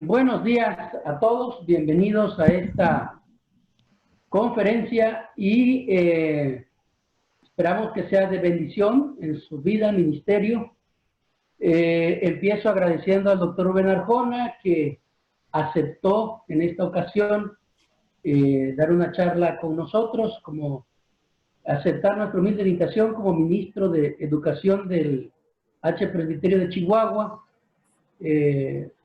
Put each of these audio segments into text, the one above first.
Buenos días a todos, bienvenidos a esta conferencia y esperamos que sea de bendición en su vida, ministerio. Empiezo agradeciendo al doctor Rubén Arjona que aceptó en esta ocasión dar una charla con nosotros, como aceptar nuestra humilde invitación como ministro de Educación del H. Presbiterio de Chihuahua.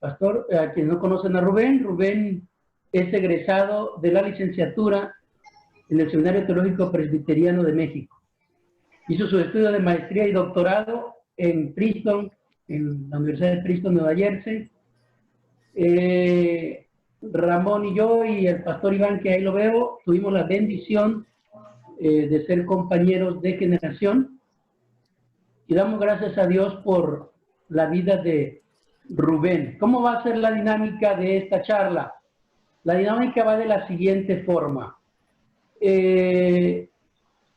Pastor, a quienes no conocen a Rubén es egresado de la licenciatura en el Seminario Teológico Presbiteriano de México. Hizo su estudio de maestría y doctorado en Princeton, en la Universidad de Princeton, Nueva Jersey. Ramón y yo y el pastor Iván, que ahí lo veo, tuvimos la bendición de ser compañeros de generación y damos gracias a Dios por la vida de Rubén. ¿Cómo va a ser la dinámica de esta charla? La dinámica va de la siguiente forma.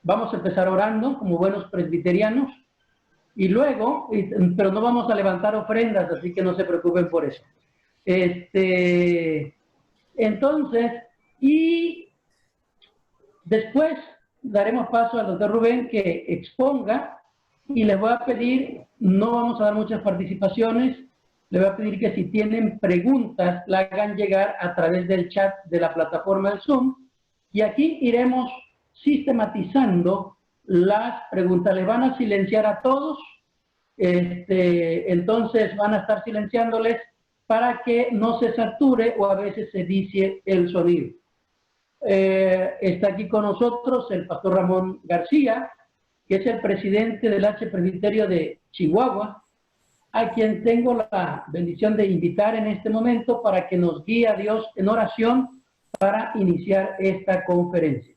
Vamos a empezar orando como buenos presbiterianos y luego, pero no vamos a levantar ofrendas, así que no se preocupen por eso. Entonces, y después daremos paso al doctor Rubén que exponga y les voy a pedir, no vamos a dar muchas participaciones, le voy a pedir que si tienen preguntas, la hagan llegar a través del chat de la plataforma del Zoom. Y aquí iremos sistematizando las preguntas. Les van a silenciar a todos. Entonces van a estar silenciándoles para que no se sature o a veces se vicie el sonido. Está aquí con nosotros el pastor Ramón García, que es el presidente del H. Presbiterio de Chihuahua, a quien tengo la bendición de invitar en este momento para que nos guíe a Dios en oración para iniciar esta conferencia.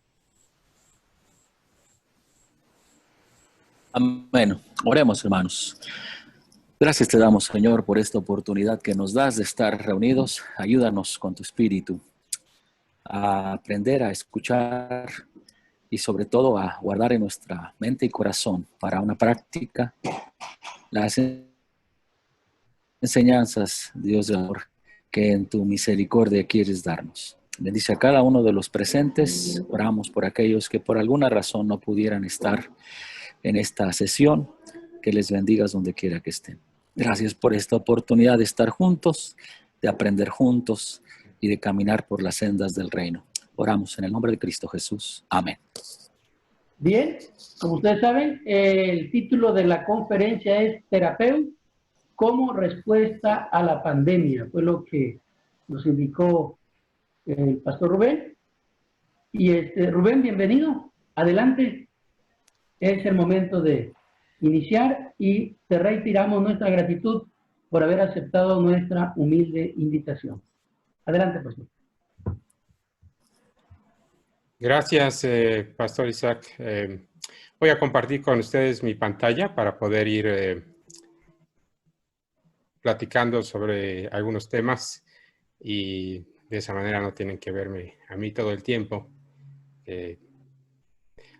Amén. Oremos, hermanos. Gracias te damos, Señor, por esta oportunidad que nos das de estar reunidos. Ayúdanos con tu espíritu a aprender a escuchar y sobre todo a guardar en nuestra mente y corazón para una práctica las enseñanzas, Dios de amor, que en tu misericordia quieres darnos. Bendice a cada uno de los presentes. Oramos por aquellos que por alguna razón no pudieran estar en esta sesión. Que les bendigas donde quiera que estén. Gracias por esta oportunidad de estar juntos, de aprender juntos y de caminar por las sendas del reino. Oramos en el nombre de Cristo Jesús. Amén. Bien, como ustedes saben, el título de la conferencia es Terapeu como respuesta a la pandemia. Fue lo que nos indicó el pastor Rubén. Y Rubén, bienvenido. Adelante. Es el momento de iniciar y te reiteramos nuestra gratitud por haber aceptado nuestra humilde invitación. Adelante, pastor. Gracias, Pastor Isaac. Voy a compartir con ustedes mi pantalla para poder ir platicando sobre algunos temas y de esa manera no tienen que verme a mí todo el tiempo.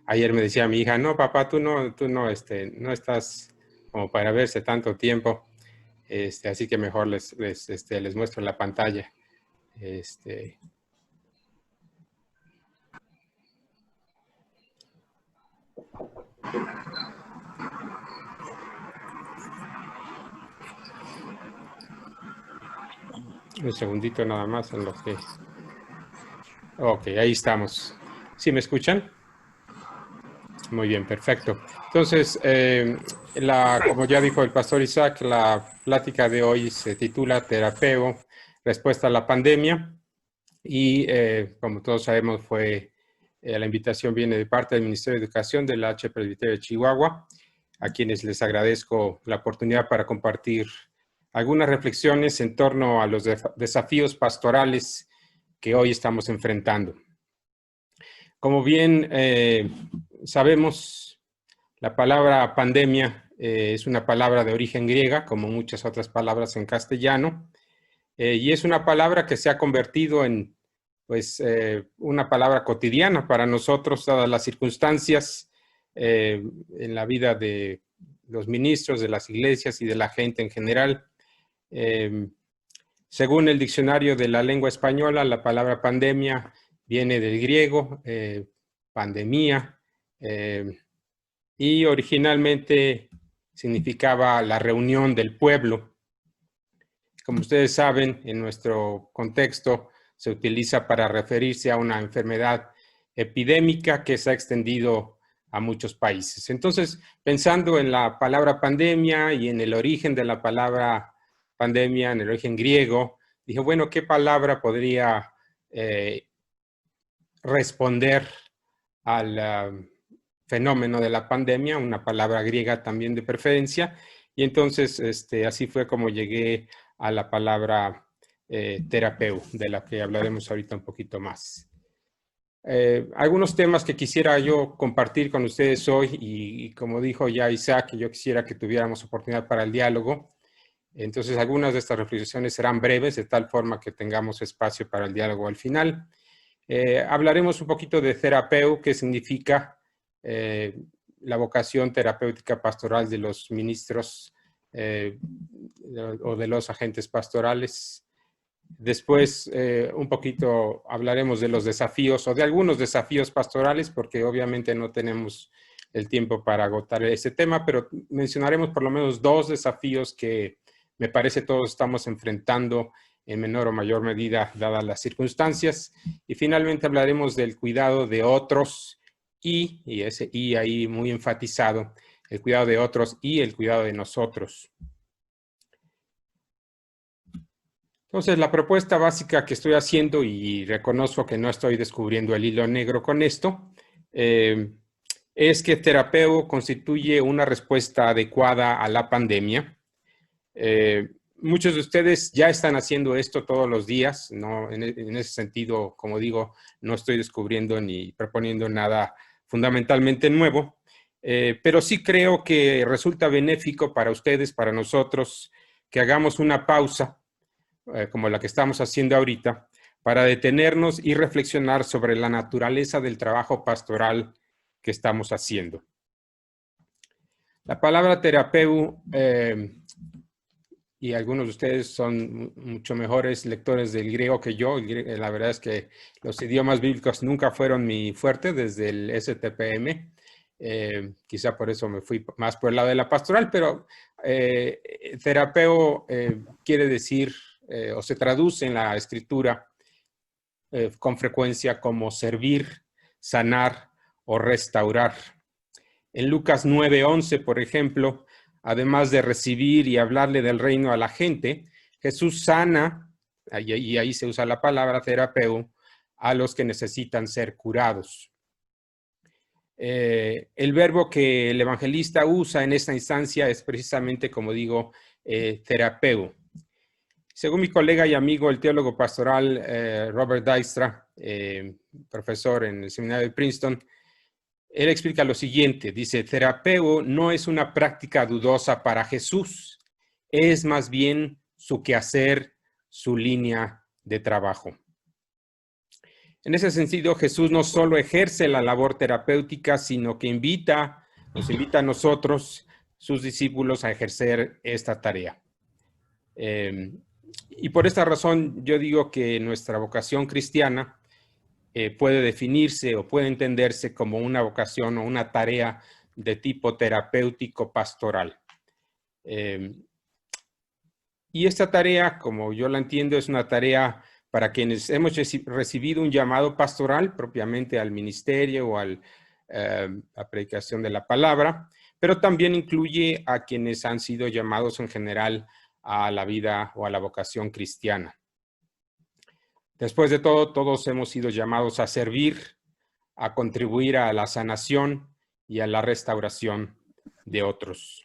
Ayer me decía mi hija, no, papá, tú no estás como para verse tanto tiempo, así que mejor les muestro la pantalla. Un segundito nada más en lo que... Ok, ahí estamos. ¿Sí me escuchan? Muy bien, perfecto. Entonces, como ya dijo el pastor Isaac, la plática de hoy se titula Terapeu, respuesta a la pandemia. Y como todos sabemos, la invitación viene de parte del Ministerio de Educación del H. Presbiterio de Chihuahua, a quienes les agradezco la oportunidad para compartir algunas reflexiones en torno a los desafíos pastorales que hoy estamos enfrentando. Como bien sabemos, la palabra pandemia es una palabra de origen griega, como muchas otras palabras en castellano, y es una palabra que se ha convertido en una palabra cotidiana para nosotros, dadas las circunstancias en la vida de los ministros, de las iglesias y de la gente en general. Según el diccionario de la lengua española, la palabra pandemia viene del griego, pandemia, y originalmente significaba la reunión del pueblo. Como ustedes saben, en nuestro contexto se utiliza para referirse a una enfermedad epidémica que se ha extendido a muchos países. Entonces, pensando en la palabra pandemia y en el origen de la palabra pandemia, en el origen griego, dije, bueno, ¿qué palabra podría responder al fenómeno de la pandemia? Una palabra griega también de preferencia. Y entonces, así fue como llegué a la palabra terapeu, de la que hablaremos ahorita un poquito más. Algunos temas que quisiera yo compartir con ustedes hoy, y como dijo ya Isaac, yo quisiera que tuviéramos oportunidad para el diálogo. Entonces, algunas de estas reflexiones serán breves, de tal forma que tengamos espacio para el diálogo al final. Hablaremos un poquito de terapeu, que significa la vocación terapéutica pastoral de los ministros o de los agentes pastorales. Después, un poquito hablaremos de los desafíos o de algunos desafíos pastorales, porque obviamente no tenemos el tiempo para agotar ese tema, pero mencionaremos por lo menos 2 desafíos que me parece todos estamos enfrentando en menor o mayor medida, dadas las circunstancias. Y finalmente hablaremos del cuidado de otros y ese y ahí muy enfatizado, el cuidado de otros y el cuidado de nosotros. Entonces, la propuesta básica que estoy haciendo, y reconozco que no estoy descubriendo el hilo negro con esto, es que terapeu constituye una respuesta adecuada a la pandemia. Muchos de ustedes ya están haciendo esto todos los días, ¿no? En ese sentido, como digo, no estoy descubriendo ni proponiendo nada fundamentalmente nuevo, pero sí creo que resulta benéfico para ustedes, para nosotros, que hagamos una pausa, como la que estamos haciendo ahorita, para detenernos y reflexionar sobre la naturaleza del trabajo pastoral que estamos haciendo. La palabra terapeu, y algunos de ustedes son mucho mejores lectores del griego que yo. La verdad es que los idiomas bíblicos nunca fueron mi fuerte desde el STPM. Quizá por eso me fui más por el lado de la pastoral, pero terapeu quiere decir, o se traduce en la escritura con frecuencia como servir, sanar o restaurar. En Lucas 9:11, por ejemplo, además de recibir y hablarle del reino a la gente, Jesús sana, y ahí se usa la palabra terapeu, a los que necesitan ser curados. El verbo que el evangelista usa en esta instancia es precisamente, como digo, terapeu. Según mi colega y amigo, el teólogo pastoral Robert Dijkstra, profesor en el seminario de Princeton, él explica lo siguiente, dice, terapeu no es una práctica dudosa para Jesús, es más bien su quehacer, su línea de trabajo. En ese sentido, Jesús no solo ejerce la labor terapéutica, sino que nos invita a nosotros, sus discípulos, a ejercer esta tarea. Y por esta razón yo digo que nuestra vocación cristiana puede definirse o puede entenderse como una vocación o una tarea de tipo terapéutico pastoral. Y esta tarea, como yo la entiendo, es una tarea para quienes hemos recibido un llamado pastoral, propiamente al ministerio o a la predicación de la palabra, pero también incluye a quienes han sido llamados en general a la vida o a la vocación cristiana. Después de todo, todos hemos sido llamados a servir, a contribuir a la sanación y a la restauración de otros.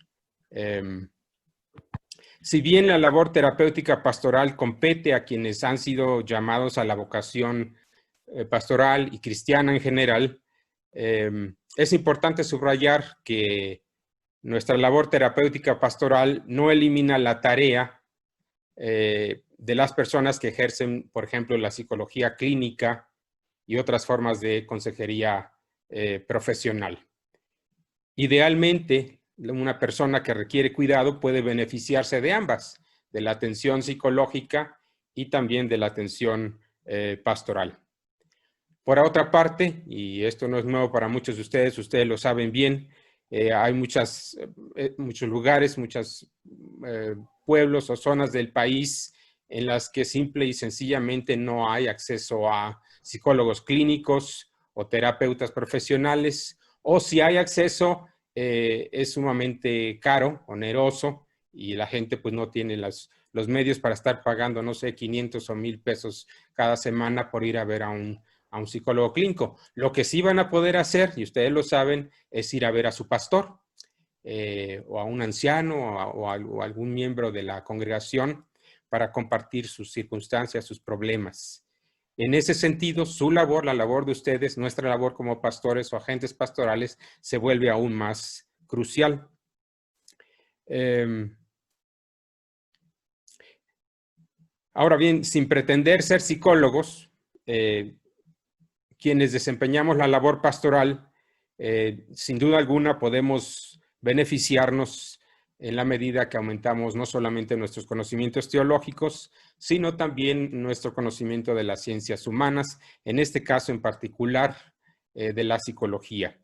Si bien la labor terapéutica pastoral compete a quienes han sido llamados a la vocación pastoral y cristiana en general, es importante subrayar que nuestra labor terapéutica pastoral no elimina la tarea de las personas que ejercen, por ejemplo, la psicología clínica y otras formas de consejería profesional. Idealmente, una persona que requiere cuidado puede beneficiarse de ambas, de la atención psicológica y también de la atención pastoral. Por otra parte, y esto no es nuevo para muchos de ustedes lo saben bien, hay muchos lugares, muchos pueblos o zonas del país en las que simple y sencillamente no hay acceso a psicólogos clínicos o terapeutas profesionales, o si hay acceso, es sumamente caro, oneroso, y la gente pues no tiene los medios para estar pagando, no sé, 500 o 1,000 pesos cada semana por ir a ver a un psicólogo clínico. Lo que sí van a poder hacer, y ustedes lo saben, es ir a ver a su pastor o a un anciano o a algún miembro de la congregación para compartir sus circunstancias, sus problemas. En ese sentido, su labor, la labor de ustedes, nuestra labor como pastores o agentes pastorales, se vuelve aún más crucial. Ahora bien, sin pretender ser psicólogos, quienes desempeñamos la labor pastoral, sin duda alguna podemos beneficiarnos en la medida que aumentamos no solamente nuestros conocimientos teológicos, sino también nuestro conocimiento de las ciencias humanas, en este caso en particular de la psicología.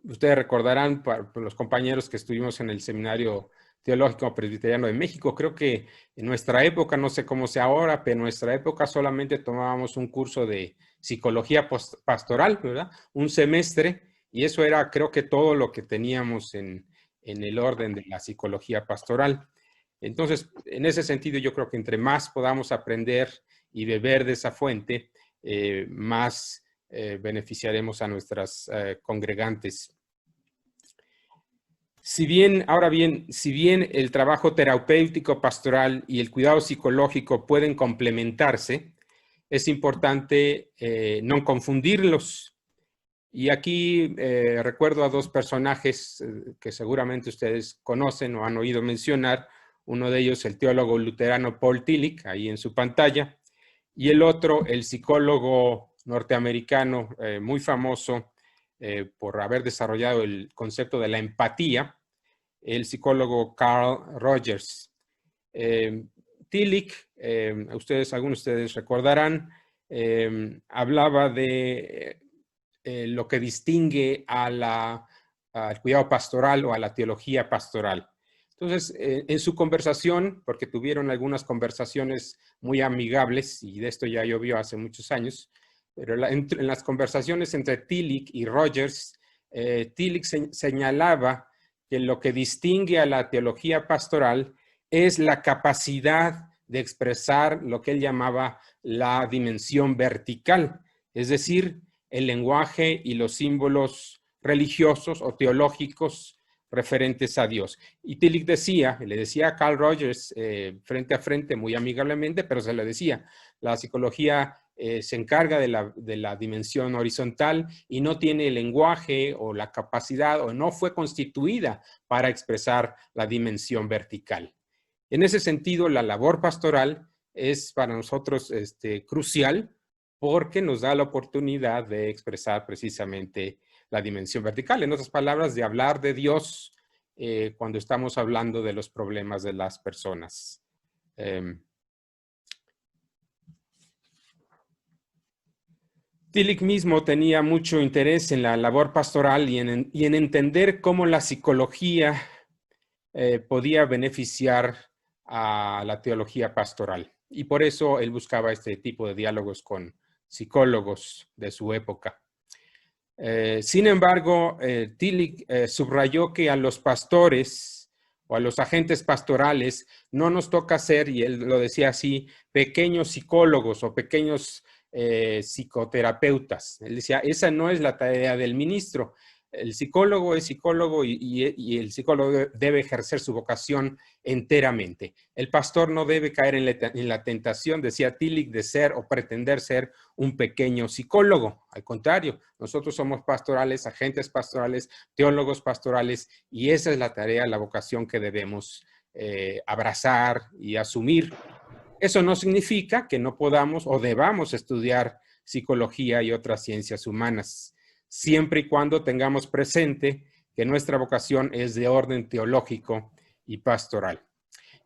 Ustedes recordarán, para los compañeros que estuvimos en el Seminario Teológico Presbiteriano de México, creo que en nuestra época, no sé cómo sea ahora, pero en nuestra época solamente tomábamos un curso de psicología pastoral, ¿verdad? Un semestre, y eso era, creo que todo lo que teníamos en el orden de la psicología pastoral. Entonces, en ese sentido, yo creo que entre más podamos aprender y beber de esa fuente, más beneficiaremos a nuestras congregantes. Si bien el trabajo terapéutico pastoral y el cuidado psicológico pueden complementarse, es importante no confundirlos. Y aquí recuerdo a dos personajes que seguramente ustedes conocen o han oído mencionar. Uno de ellos, el teólogo luterano Paul Tillich, ahí en su pantalla, y el otro, el psicólogo norteamericano muy famoso por haber desarrollado el concepto de la empatía, el psicólogo Carl Rogers. Tillich, algunos de ustedes recordarán, hablaba de lo que distingue al cuidado pastoral o a la teología pastoral. Entonces, en su conversación, porque tuvieron algunas conversaciones muy amigables, y de esto ya llovió hace muchos años, pero en las conversaciones entre Tillich y Rogers, Tillich señalaba que lo que distingue a la teología pastoral es la capacidad de expresar lo que él llamaba la dimensión vertical, es decir, el lenguaje y los símbolos religiosos o teológicos referentes a Dios. Y Tillich le decía a Carl Rogers frente a frente, muy amigablemente, pero se le decía, la psicología se encarga de la dimensión horizontal y no tiene el lenguaje o la capacidad o no fue constituida para expresar la dimensión vertical. En ese sentido, la labor pastoral es para nosotros crucial porque nos da la oportunidad de expresar precisamente la dimensión vertical. En otras palabras, de hablar de Dios cuando estamos hablando de los problemas de las personas. Tillich mismo tenía mucho interés en la labor pastoral y en entender cómo la psicología podía beneficiar a la teología pastoral. Y por eso él buscaba este tipo de diálogos con psicólogos de su época. Sin embargo, Tillich subrayó que a los pastores o a los agentes pastorales no nos toca ser, y él lo decía así, pequeños psicólogos o pequeños psicoterapeutas. Él decía, esa no es la tarea del ministro. El psicólogo es psicólogo y el psicólogo debe ejercer su vocación enteramente. El pastor no debe caer en la tentación, decía Tillich, de ser o pretender ser un pequeño psicólogo. Al contrario, nosotros somos pastorales, agentes pastorales, teólogos pastorales, y esa es la tarea, la vocación que debemos abrazar y asumir. Eso no significa que no podamos o debamos estudiar psicología y otras ciencias humanas, siempre y cuando tengamos presente que nuestra vocación es de orden teológico y pastoral.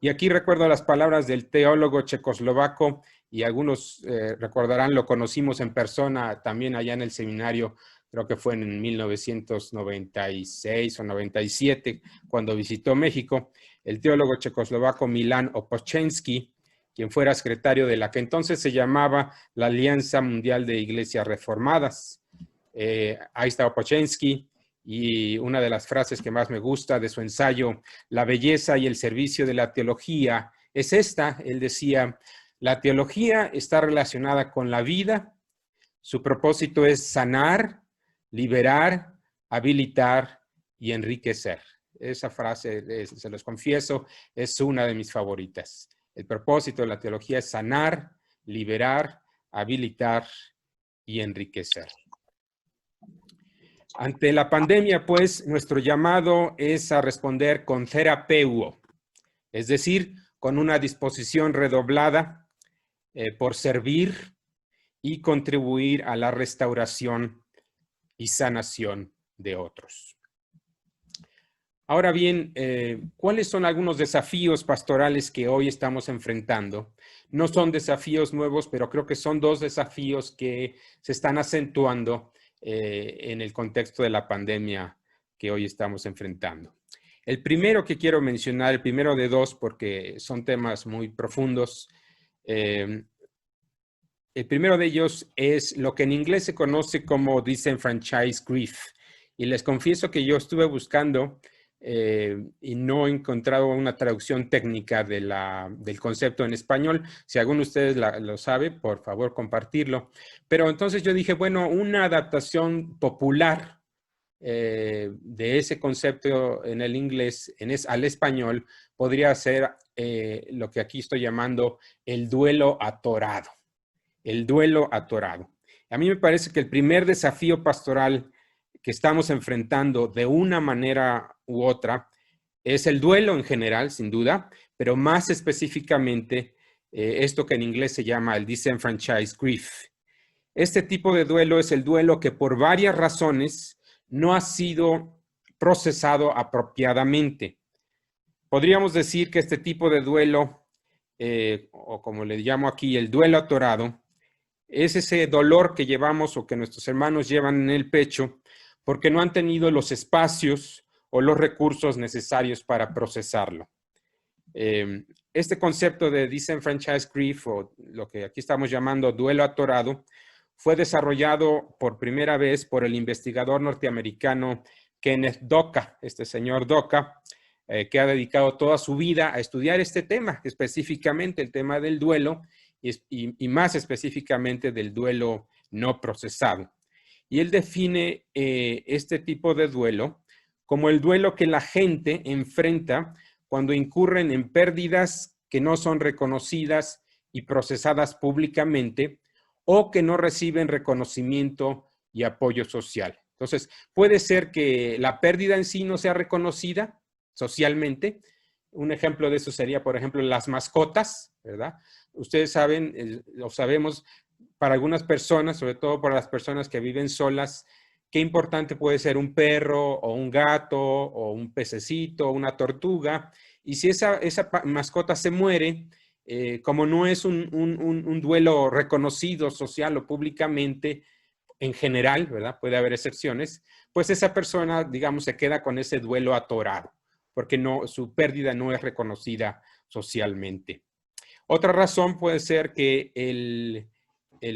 Y aquí recuerdo las palabras del teólogo checoslovaco, y algunos recordarán, lo conocimos en persona también allá en el seminario, creo que fue en 1996 o 97, cuando visitó México, el teólogo checoslovaco Milan Opochenski, quien fuera secretario de la que entonces se llamaba la Alianza Mundial de Iglesias Reformadas. Ahí está Opochenski, y una de las frases que más me gusta de su ensayo, La belleza y el servicio de la teología, es esta. Él decía, la teología está relacionada con la vida, su propósito es sanar, liberar, habilitar y enriquecer. Esa frase, se los confieso, es una de mis favoritas. El propósito de la teología es sanar, liberar, habilitar y enriquecer. Ante la pandemia, pues, nuestro llamado es a responder con terapeuo, es decir, con una disposición redoblada por servir y contribuir a la restauración y sanación de otros. Ahora bien, ¿cuáles son algunos desafíos pastorales que hoy estamos enfrentando? No son desafíos nuevos, pero creo que son dos desafíos que se están acentuando en el contexto de la pandemia que hoy estamos enfrentando. El primero que quiero mencionar, el primero de dos, porque son temas muy profundos. El primero de ellos es lo que en inglés se conoce como disenfranchised grief. Y les confieso que yo estuve buscando y no he encontrado una traducción técnica del concepto en español. Si alguno de ustedes lo sabe, por favor compartirlo. Pero entonces yo dije, bueno, una adaptación popular de ese concepto en el inglés al español podría ser lo que aquí estoy llamando el duelo atorado. El duelo atorado. A mí me parece que el primer desafío pastoral que estamos enfrentando de una manera u otra es el duelo en general, sin duda, pero más específicamente esto que en inglés se llama el disenfranchised grief. Este tipo de duelo es el duelo que por varias razones no ha sido procesado apropiadamente. Podríamos decir que este tipo de duelo, o como le llamo aquí, el duelo atorado, es ese dolor que llevamos o que nuestros hermanos llevan en el pecho porque no han tenido los espacios o los recursos necesarios para procesarlo. Este concepto de disenfranchised grief, o lo que aquí estamos llamando duelo atorado, fue desarrollado por primera vez por el investigador norteamericano Kenneth Doka, este señor Doka, que ha dedicado toda su vida a estudiar este tema, específicamente el tema del duelo y más específicamente del duelo no procesado. Y él define este tipo de duelo como el duelo que la gente enfrenta cuando incurren en pérdidas que no son reconocidas y procesadas públicamente o que no reciben reconocimiento y apoyo social. Entonces, puede ser que la pérdida en sí no sea reconocida socialmente. Un ejemplo de eso sería, por ejemplo, las mascotas, ¿verdad? Ustedes saben, lo sabemos, para algunas personas, sobre todo para las personas que viven solas, qué importante puede ser un perro o un gato o un pececito o una tortuga. Y si esa mascota se muere, como no es un duelo reconocido social o públicamente, en general, ¿verdad? Puede haber excepciones, pues esa persona, digamos, se queda con ese duelo atorado, porque su pérdida no es reconocida socialmente. Otra razón puede ser que el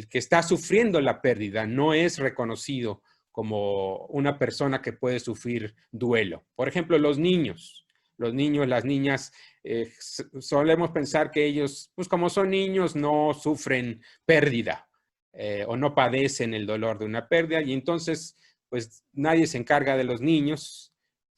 que está sufriendo la pérdida no es reconocido como una persona que puede sufrir duelo. Por ejemplo, los niños, las niñas, solemos pensar que ellos, pues como son niños, no sufren pérdida o no padecen el dolor de una pérdida, y entonces, pues nadie se encarga de los niños.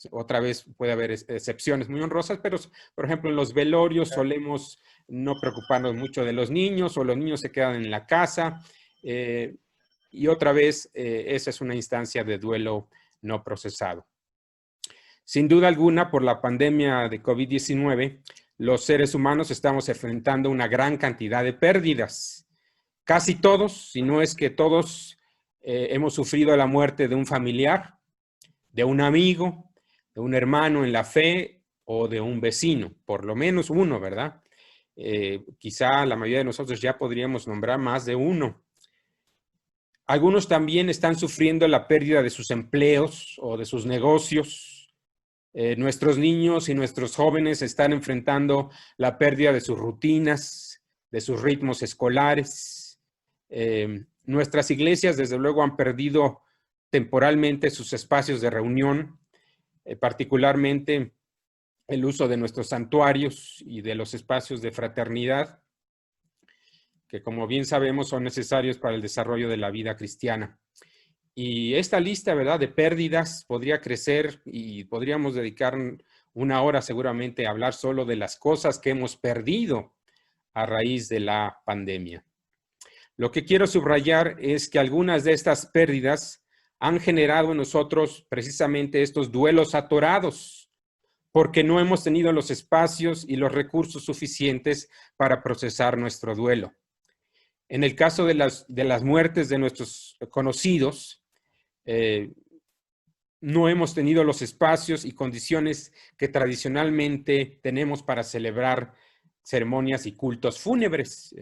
Otra vez puede haber excepciones muy honrosas, pero por ejemplo en los velorios solemos no preocuparnos mucho de los niños, o los niños se quedan en la casa, y otra vez esa es una instancia de duelo no procesado. Sin duda alguna, por la pandemia de COVID-19, los seres humanos estamos enfrentando una gran cantidad de pérdidas. Casi todos, si no es que todos, hemos sufrido la muerte de un familiar, de un amigo, de un hermano en la fe o de un vecino, por lo menos uno, ¿verdad? Quizá la mayoría de nosotros ya podríamos nombrar más de uno. Algunos también están sufriendo la pérdida de sus empleos o de sus negocios. Nuestros niños y nuestros jóvenes están enfrentando la pérdida de sus rutinas, de sus ritmos escolares. Nuestras iglesias, desde luego, han perdido temporalmente sus espacios de reunión, particularmente el uso de nuestros santuarios y de los espacios de fraternidad, que como bien sabemos son necesarios para el desarrollo de la vida cristiana. Y esta lista, ¿verdad?, de pérdidas podría crecer y podríamos dedicar una hora seguramente a hablar solo de las cosas que hemos perdido a raíz de la pandemia. Lo que quiero subrayar es que algunas de estas pérdidas han generado en nosotros precisamente estos duelos atorados, porque no hemos tenido los espacios y los recursos suficientes para procesar nuestro duelo. En el caso de las muertes de nuestros conocidos, no hemos tenido los espacios y condiciones que tradicionalmente tenemos para celebrar ceremonias y cultos fúnebres.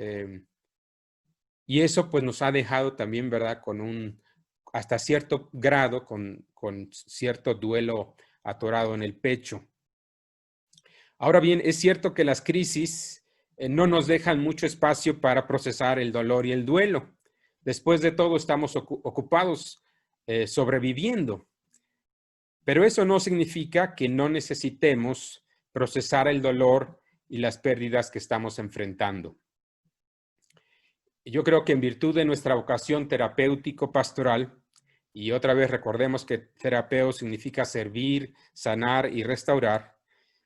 Y eso pues nos ha dejado también, ¿verdad?, hasta cierto grado, con cierto duelo atorado en el pecho. Ahora bien, es cierto que las crisis no nos dejan mucho espacio para procesar el dolor y el duelo. Después de todo, estamos ocupados sobreviviendo. Pero eso no significa que no necesitemos procesar el dolor y las pérdidas que estamos enfrentando. Yo creo que en virtud de nuestra vocación terapéutico-pastoral, y otra vez recordemos que terapeo significa servir, sanar y restaurar,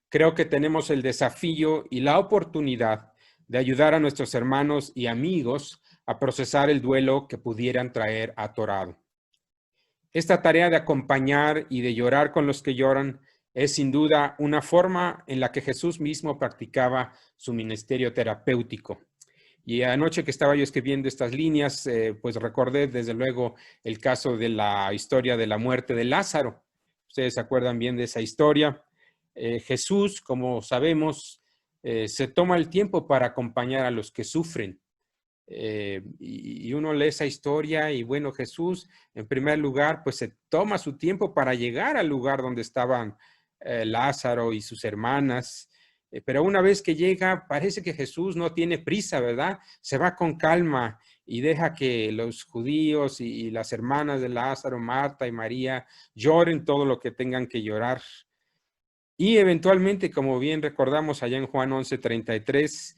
creo que tenemos el desafío y la oportunidad de ayudar a nuestros hermanos y amigos a procesar el duelo que pudieran traer atorado. Esta tarea de acompañar y de llorar con los que lloran es sin duda una forma en la que Jesús mismo practicaba su ministerio terapéutico. Y anoche que estaba yo escribiendo estas líneas, pues recordé desde luego el caso de la historia de la muerte de Lázaro. Ustedes se acuerdan bien de esa historia. Jesús, como sabemos, se toma el tiempo para acompañar a los que sufren. Y uno lee esa historia y bueno, Jesús, en primer lugar, pues se toma su tiempo para llegar al lugar donde estaban Lázaro y sus hermanas. Pero una vez que llega, parece que Jesús no tiene prisa, ¿verdad? Se va con calma y deja que los judíos y las hermanas de Lázaro, Marta y María, lloren todo lo que tengan que llorar. Y eventualmente, como bien recordamos allá en Juan 11:33,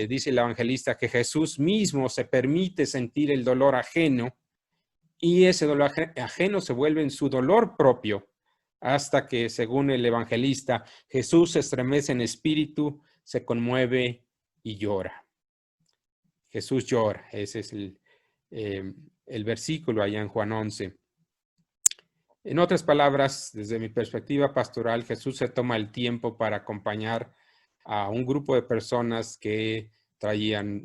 dice el evangelista que Jesús mismo se permite sentir el dolor ajeno y ese dolor ajeno se vuelve en su dolor propio hasta que, según el evangelista, Jesús se estremece en espíritu, se conmueve y llora. Jesús llora, ese es el versículo allá en Juan 11. En otras palabras, desde mi perspectiva pastoral, Jesús se toma el tiempo para acompañar a un grupo de personas que traían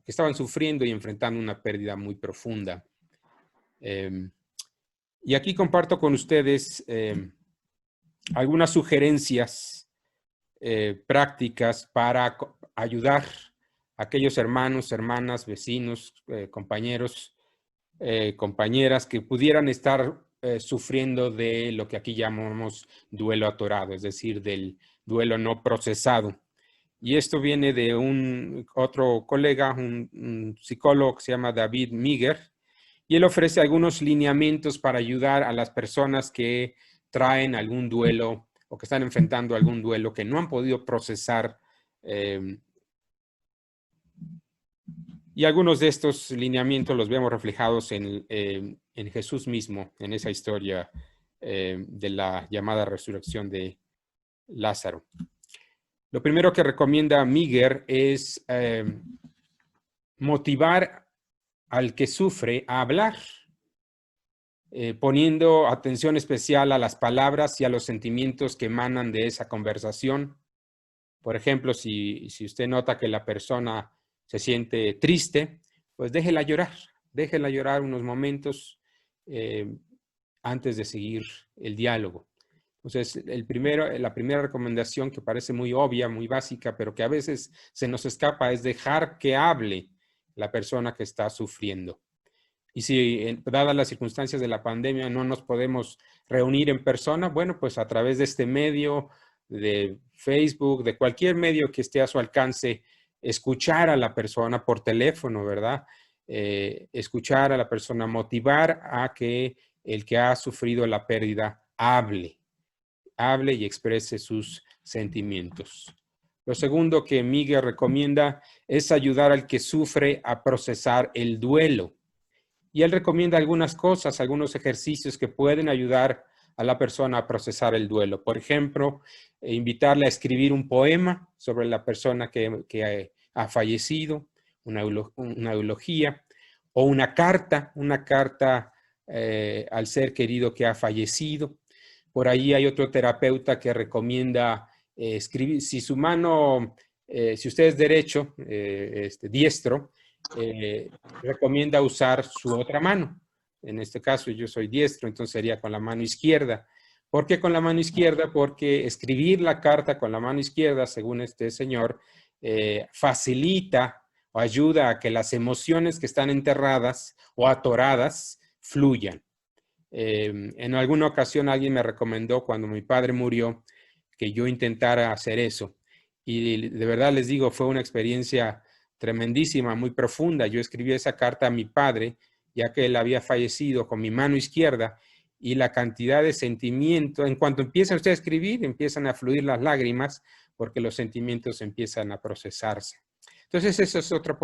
que estaban sufriendo y enfrentando una pérdida muy profunda. Y aquí comparto con ustedes algunas sugerencias prácticas para ayudar a aquellos hermanos, hermanas, vecinos, compañeros, compañeras que pudieran estar sufriendo de lo que aquí llamamos duelo atorado, es decir, del duelo no procesado. Y esto viene de otro colega, un psicólogo que se llama David Miger, y él ofrece algunos lineamientos para ayudar a las personas que traen algún duelo o que están enfrentando algún duelo que no han podido procesar. Y algunos de estos lineamientos los vemos reflejados en Jesús mismo, en esa historia de la llamada resurrección de Lázaro. Lo primero que recomienda Miger es motivar al que sufre a hablar, poniendo atención especial a las palabras y a los sentimientos que emanan de esa conversación. Por ejemplo, si usted nota que la persona se siente triste, pues déjela llorar unos momentos antes de seguir el diálogo. Entonces, la primera recomendación que parece muy obvia, muy básica, pero que a veces se nos escapa es dejar que hable la persona que está sufriendo. Y si, dadas las circunstancias de la pandemia, no nos podemos reunir en persona, bueno, pues a través de este medio, de Facebook, de cualquier medio que esté a su alcance, escuchar a la persona por teléfono, ¿verdad? Escuchar a la persona, motivar a que el que ha sufrido la pérdida hable y exprese sus sentimientos. Lo segundo que Miguel recomienda es ayudar al que sufre a procesar el duelo. Y él recomienda algunas cosas, algunos ejercicios que pueden ayudar a la persona a procesar el duelo. Por ejemplo, invitarle a escribir un poema sobre la persona que ha fallecido, una eulogía, o una carta al ser querido que ha fallecido. Por ahí hay otro terapeuta que recomienda escribir, si su mano, si usted es derecho, diestro, recomienda usar su otra mano. En este caso yo soy diestro, entonces sería con la mano izquierda. ¿Por qué con la mano izquierda? Porque escribir la carta con la mano izquierda, según este señor, facilita o ayuda a que las emociones que están enterradas o atoradas fluyan. En alguna ocasión alguien me recomendó cuando mi padre murió que yo intentara hacer eso. Y de verdad les digo, fue una experiencia tremendísima, muy profunda. Yo escribí esa carta a mi padre, ya que él había fallecido, con mi mano izquierda, y la cantidad de sentimientos, en cuanto empieza usted a escribir, empiezan a fluir las lágrimas, porque los sentimientos empiezan a procesarse. Entonces, eso es otra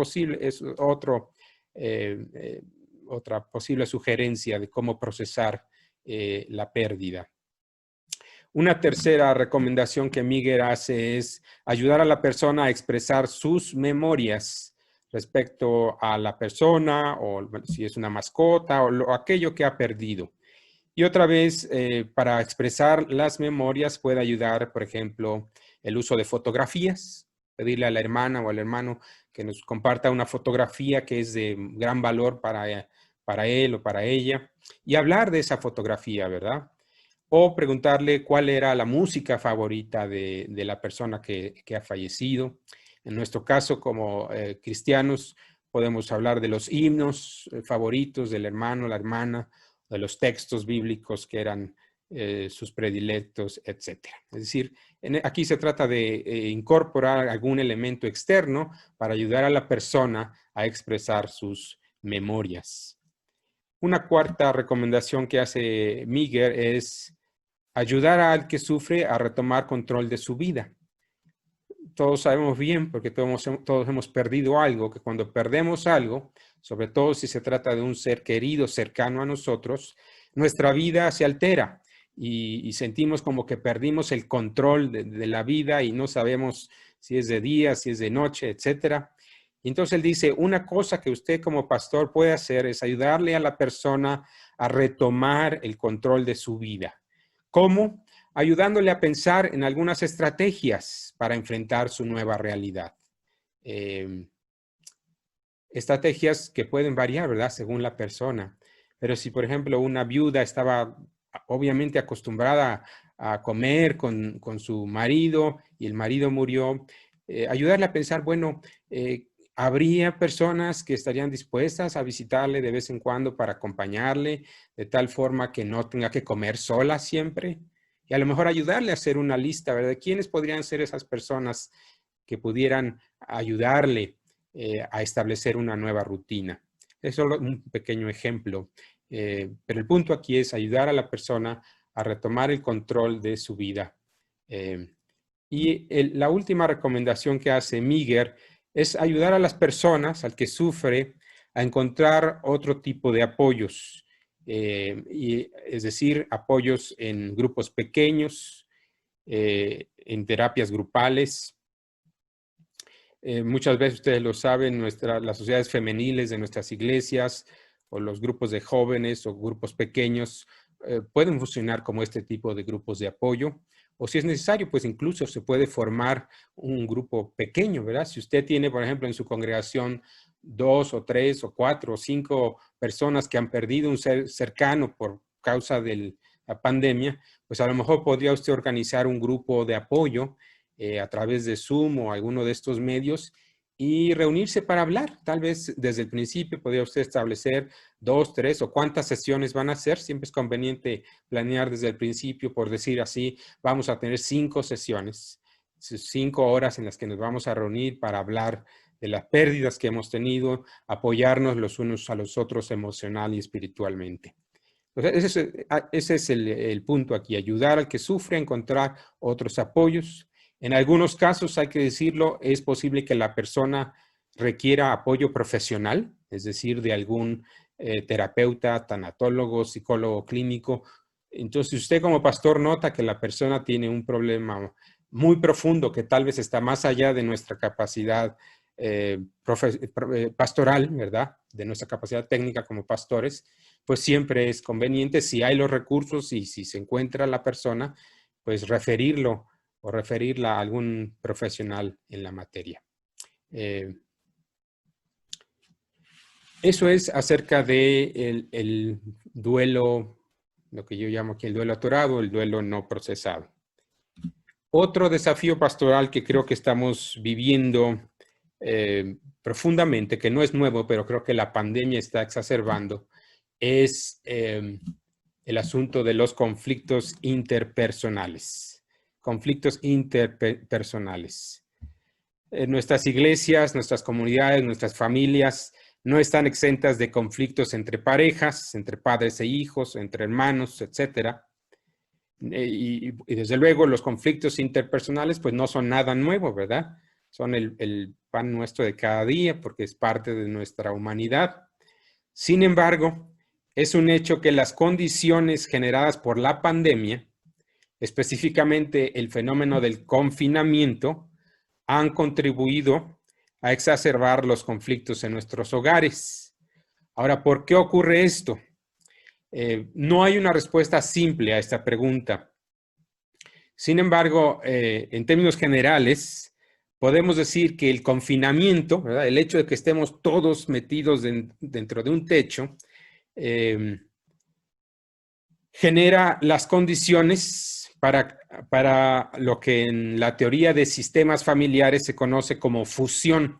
posible sugerencia de cómo procesar la pérdida. Una tercera recomendación que Miguel hace es ayudar a la persona a expresar sus memorias respecto a la persona, o si es una mascota, o aquello que ha perdido. Y otra vez, para expresar las memorias puede ayudar, por ejemplo, el uso de fotografías, pedirle a la hermana o al hermano que nos comparta una fotografía que es de gran valor para él o para ella, y hablar de esa fotografía, ¿verdad? O preguntarle cuál era la música favorita de la persona que ha fallecido. En nuestro caso, como cristianos, podemos hablar de los himnos favoritos del hermano, la hermana, de los textos bíblicos que eran sus predilectos, etc. Es decir, aquí se trata de incorporar algún elemento externo para ayudar a la persona a expresar sus memorias. Una cuarta recomendación que hace Miguel es ayudar al que sufre a retomar control de su vida. Todos sabemos bien, porque todos hemos perdido algo, que cuando perdemos algo, sobre todo si se trata de un ser querido, cercano a nosotros, nuestra vida se altera y sentimos como que perdimos el control de la vida y no sabemos si es de día, si es de noche, etcétera. Y entonces él dice, una cosa que usted como pastor puede hacer es ayudarle a la persona a retomar el control de su vida. ¿Cómo? Ayudándole a pensar en algunas estrategias para enfrentar su nueva realidad. Estrategias que pueden variar, ¿verdad? Según la persona. Pero si, por ejemplo, una viuda estaba obviamente acostumbrada a comer con su marido y el marido murió, ayudarle a pensar, bueno, habría personas que estarían dispuestas a visitarle de vez en cuando para acompañarle, de tal forma que no tenga que comer sola siempre. Y a lo mejor ayudarle a hacer una lista, ¿verdad? ¿Quiénes podrían ser esas personas que pudieran ayudarle a establecer una nueva rutina? Es solo un pequeño ejemplo. Pero el punto aquí es ayudar a la persona a retomar el control de su vida. La última recomendación que hace Miguel es ayudar a las personas, al que sufre, a encontrar otro tipo de apoyos. Es decir, apoyos en grupos pequeños, en terapias grupales. Muchas veces ustedes lo saben, las sociedades femeniles de nuestras iglesias o los grupos de jóvenes o grupos pequeños pueden funcionar como este tipo de grupos de apoyo. O si es necesario, pues incluso se puede formar un grupo pequeño, ¿verdad? Si usted tiene, por ejemplo, en su congregación 2 o 3 o 4 o 5 personas que han perdido un ser cercano por causa de pandemia, pues a lo mejor podría usted organizar un grupo de apoyo a través de Zoom o alguno de estos medios y reunirse para hablar. Tal vez desde el principio podría usted establecer 2, 3 o cuántas sesiones van a hacer. Siempre es conveniente planear desde el principio, por decir así, vamos a tener 5 sesiones, 5 horas en las que nos vamos a reunir para hablar de las pérdidas que hemos tenido, apoyarnos los unos a los otros emocional y espiritualmente. Entonces, ese es el punto aquí, ayudar al que sufre a encontrar otros apoyos. En algunos casos, hay que decirlo, es posible que la persona requiera apoyo profesional, es decir, de algún terapeuta, tanatólogo, psicólogo clínico. Entonces, si usted como pastor nota que la persona tiene un problema muy profundo que tal vez está más allá de nuestra capacidad pastoral, ¿verdad? De nuestra capacidad técnica como pastores, pues siempre es conveniente, si hay los recursos y si se encuentra la persona, pues referirlo o referirla a algún profesional en la materia. Eso es acerca de el duelo, lo que yo llamo aquí el duelo atorado, el duelo no procesado. Otro desafío pastoral que creo que estamos viviendo profundamente, que no es nuevo, pero creo que la pandemia está exacerbando, es el asunto de los conflictos interpersonales. Conflictos interpersonales. Nuestras iglesias, nuestras comunidades, nuestras familias no están exentas de conflictos entre parejas, entre padres e hijos, entre hermanos, etc. Y desde luego los conflictos interpersonales pues no son nada nuevo, ¿verdad? Son el pan nuestro de cada día porque es parte de nuestra humanidad. Sin embargo, es un hecho que las condiciones generadas por la pandemia, específicamente el fenómeno del confinamiento, han contribuido a exacerbar los conflictos en nuestros hogares. Ahora, ¿por qué ocurre esto? No hay una respuesta simple a esta pregunta. Sin embargo, en términos generales, podemos decir que el confinamiento, ¿verdad? El hecho de que estemos todos metidos dentro de un techo, genera las condiciones para lo que en la teoría de sistemas familiares se conoce como fusión.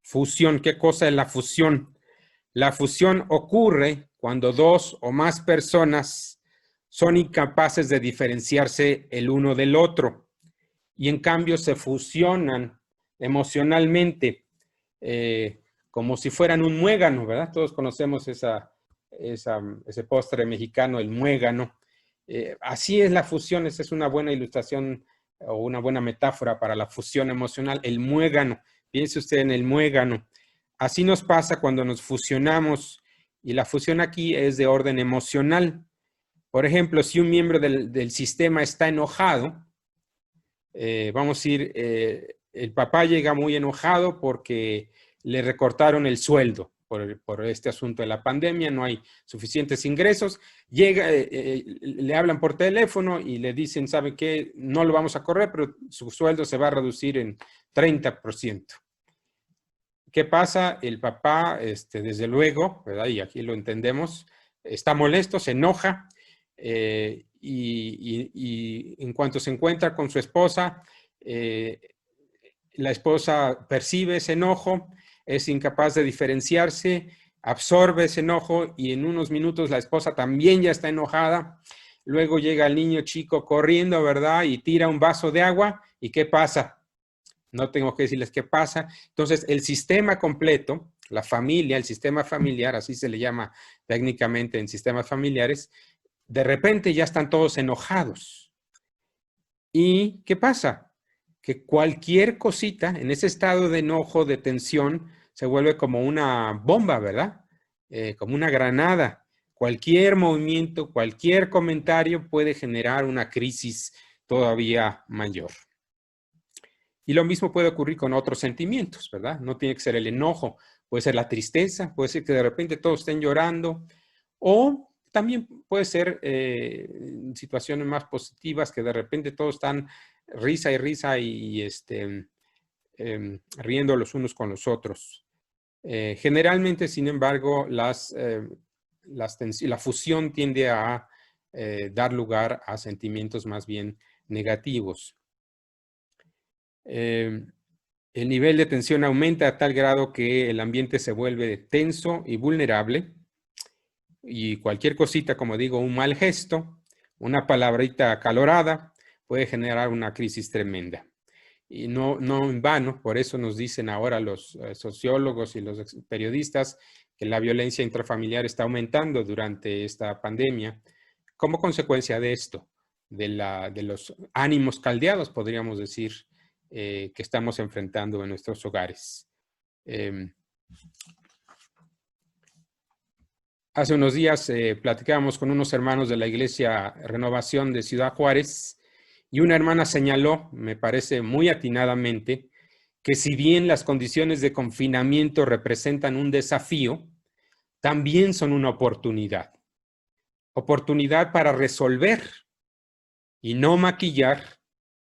Fusión, ¿qué cosa es la fusión? La fusión ocurre cuando 2 o más personas son incapaces de diferenciarse el uno del otro y en cambio se fusionan emocionalmente como si fueran un muégano, ¿verdad? Todos conocemos ese postre mexicano, el muégano. Así es la fusión, esa es una buena ilustración o una buena metáfora para la fusión emocional, el muégano. Piense usted en el muégano. Así nos pasa cuando nos fusionamos y la fusión aquí es de orden emocional. Por ejemplo, si un miembro del sistema está enojado, vamos a decir, el papá llega muy enojado porque le recortaron el sueldo por este asunto de la pandemia, no hay suficientes ingresos, llega, le hablan por teléfono y le dicen, ¿sabe qué? No lo vamos a correr, pero su sueldo se va a reducir en 30%. ¿Qué pasa? El papá, desde luego, ¿verdad? Y aquí lo entendemos, está molesto, se enoja y en cuanto se encuentra con su esposa, la esposa percibe ese enojo, es incapaz de diferenciarse, absorbe ese enojo y en unos minutos la esposa también ya está enojada. Luego llega el niño chico corriendo, ¿verdad? Y tira un vaso de agua. ¿Y qué pasa? No tengo que decirles qué pasa. Entonces, el sistema completo, la familia, el sistema familiar, así se le llama técnicamente en sistemas familiares, de repente ya están todos enojados. ¿Y qué pasa? Que cualquier cosita en ese estado de enojo, de tensión, se vuelve como una bomba, ¿verdad? Como una granada. Cualquier movimiento, cualquier comentario puede generar una crisis todavía mayor. Y lo mismo puede ocurrir con otros sentimientos, ¿verdad? No tiene que ser el enojo, puede ser la tristeza, puede ser que de repente todos estén llorando, o también puede ser situaciones más positivas que de repente todos están risa y risa y riendo los unos con los otros. Generalmente, sin embargo, la fusión tiende a dar lugar a sentimientos más bien negativos. El nivel de tensión aumenta a tal grado que el ambiente se vuelve tenso y vulnerable, y cualquier cosita, como digo, un mal gesto, una palabrita acalorada, puede generar una crisis tremenda. Y no en vano, por eso nos dicen ahora los sociólogos y los periodistas que la violencia intrafamiliar está aumentando durante esta pandemia, como consecuencia de esto, de los ánimos caldeados, podríamos decir, que estamos enfrentando en nuestros hogares. Hace unos días platicábamos con unos hermanos de la Iglesia Renovación de Ciudad Juárez, y una hermana señaló, me parece muy atinadamente, que si bien las condiciones de confinamiento representan un desafío, también son una oportunidad. Oportunidad para resolver y no maquillar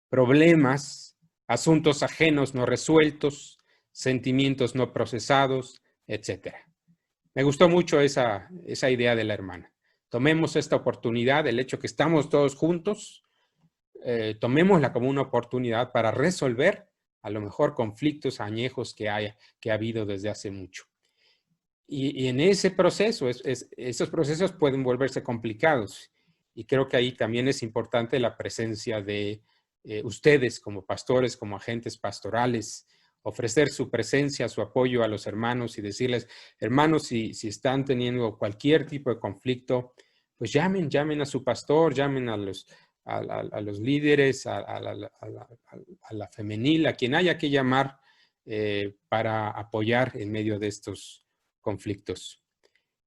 problemas, asuntos ajenos no resueltos, sentimientos no procesados, etc. Me gustó mucho esa idea de la hermana. Tomemos esta oportunidad, el hecho que estamos todos juntos, tomémosla como una oportunidad para resolver a lo mejor conflictos añejos que ha habido desde hace mucho. Y en ese proceso, esos procesos pueden volverse complicados. Y creo que ahí también es importante la presencia de ustedes como pastores, como agentes pastorales, ofrecer su presencia, su apoyo a los hermanos y decirles, hermanos, si están teniendo cualquier tipo de conflicto, pues llamen a su pastor, llamen a los líderes, a la femenil, a quien haya que llamar para apoyar en medio de estos conflictos.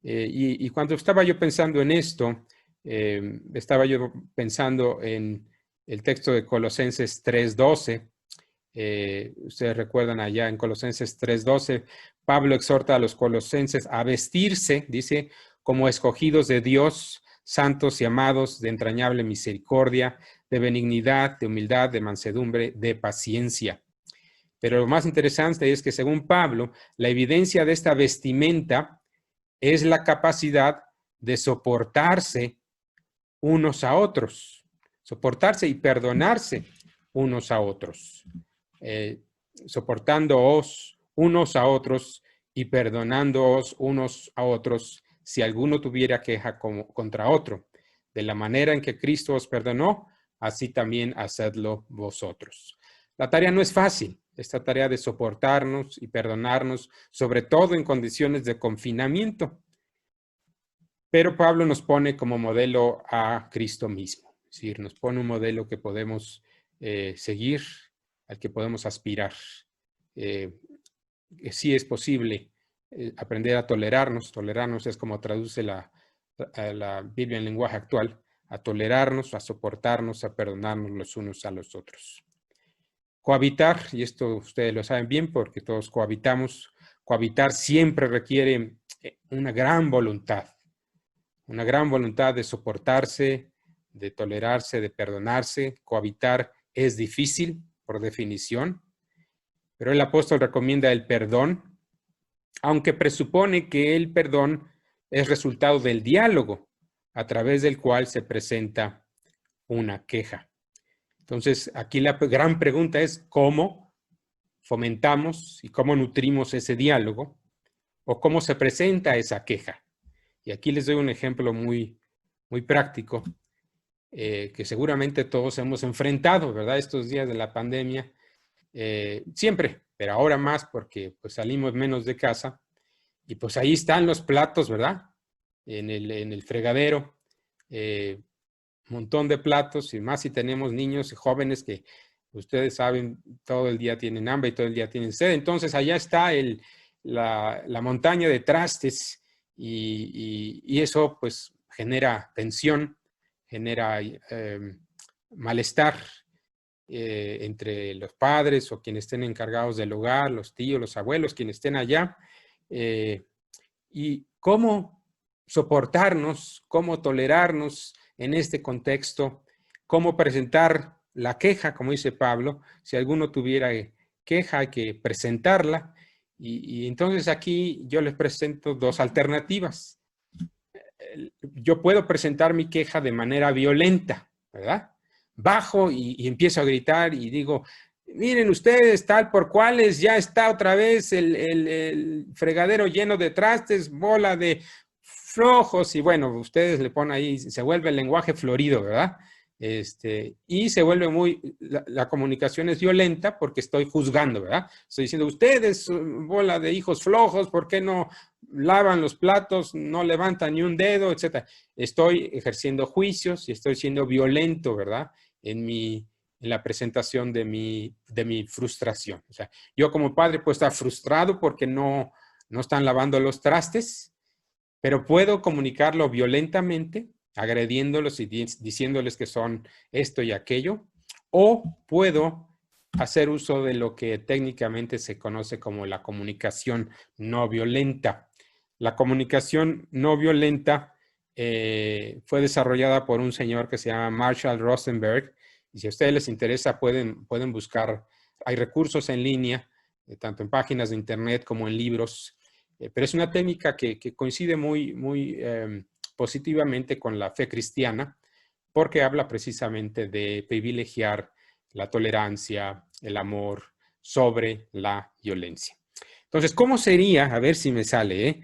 Y cuando estaba yo pensando en esto, estaba yo pensando en el texto de Colosenses 3:12. Ustedes recuerdan allá en Colosenses 3:12, Pablo exhorta a los colosenses a vestirse, dice, como escogidos de Dios, santos y amados, de entrañable misericordia, de benignidad, de humildad, de mansedumbre, de paciencia. Pero lo más interesante es que según Pablo, la evidencia de esta vestimenta es la capacidad de soportarse unos a otros, soportarse y perdonarse unos a otros, soportándoos unos a otros y perdonándoos unos a otros si alguno tuviera queja contra otro. De la manera en que Cristo os perdonó, así también hacedlo vosotros. La tarea no es fácil, esta tarea de soportarnos y perdonarnos, sobre todo en condiciones de confinamiento. Pero Pablo nos pone como modelo a Cristo mismo, es decir, nos pone un modelo que podemos seguir, al que podemos aspirar. Sí es posible aprender a tolerarnos. Tolerarnos es como traduce la Biblia en lenguaje actual, a tolerarnos, a soportarnos, a perdonarnos los unos a los otros. Cohabitar, y esto ustedes lo saben bien porque todos cohabitamos, cohabitar siempre requiere una gran voluntad de soportarse, de tolerarse, de perdonarse. Cohabitar es difícil por definición, pero el apóstol recomienda el perdón, aunque presupone que el perdón es resultado del diálogo a través del cual se presenta una queja. Entonces, aquí la gran pregunta es cómo fomentamos y cómo nutrimos ese diálogo o cómo se presenta esa queja. Y aquí les doy un ejemplo muy práctico que seguramente todos hemos enfrentado, ¿verdad? Estos días de la pandemia, siempre, pero ahora más porque pues salimos menos de casa y pues ahí están los platos, ¿verdad? En el fregadero, montón de platos, y más si tenemos niños y jóvenes que ustedes saben, todo el día tienen hambre y todo el día tienen sed. Entonces allá está la montaña de trastes y eso pues genera tensión, genera malestar entre los padres o quienes estén encargados del hogar, los tíos, los abuelos, quienes estén allá. Y cómo soportarnos, cómo tolerarnos en este contexto, cómo presentar la queja, como dice Pablo. Si alguno tuviera queja, hay que presentarla. Y entonces aquí yo les presento dos alternativas. yo puedo presentar mi queja de manera violenta, ¿verdad? Bajo y empiezo a gritar y digo, miren ustedes, tal por cuales, ya está otra vez el fregadero lleno de trastes, bola de flojos, y bueno, ustedes le ponen ahí, se vuelve el lenguaje florido, ¿verdad? Y se vuelve la comunicación es violenta porque estoy juzgando, ¿verdad? Estoy diciendo, ustedes, bola de hijos flojos, ¿por qué no lavan los platos, no levantan ni un dedo, etcétera? Estoy ejerciendo juicios y estoy siendo violento, ¿verdad? En la presentación de mi frustración. O sea, yo como padre puedo estar frustrado porque no están lavando los trastes, pero puedo comunicarlo violentamente, agrediéndolos y diciéndoles que son esto y aquello, o puedo hacer uso de lo que técnicamente se conoce como la comunicación no violenta. La comunicación no violenta fue desarrollada por un señor que se llama Marshall Rosenberg, y si a ustedes les interesa pueden buscar, hay recursos en línea, tanto en páginas de internet como en libros, pero es una técnica que coincide muy positivamente con la fe cristiana, porque habla precisamente de privilegiar la tolerancia, el amor sobre la violencia. Entonces, ¿cómo sería, a ver si me sale,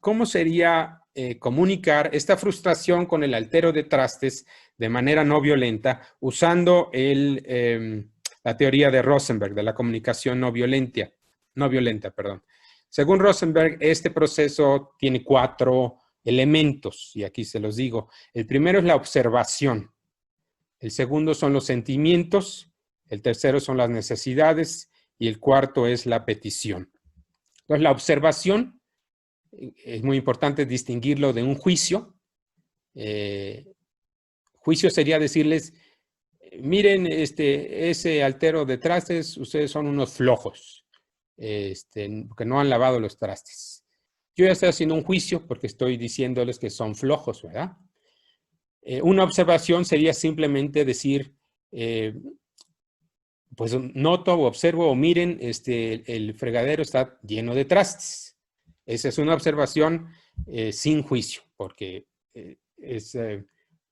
cómo sería comunicar esta frustración con el altero de trastes de manera no violenta usando la teoría de Rosenberg, de la comunicación no violenta, perdón. Según Rosenberg, este proceso tiene 4 elementos, y aquí se los digo. El primero es la observación, el segundo son los sentimientos, el tercero son las necesidades y el cuarto es la petición. Entonces, la observación es muy importante distinguirlo de un juicio. Juicio sería decirles, miren, ese altero de trastes, ustedes son unos flojos, que no han lavado los trastes. Yo ya estoy haciendo un juicio porque estoy diciéndoles que son flojos, ¿verdad? Una observación sería simplemente decir, pues noto o observo o miren, el fregadero está lleno de trastes. Esa es una observación sin juicio, porque es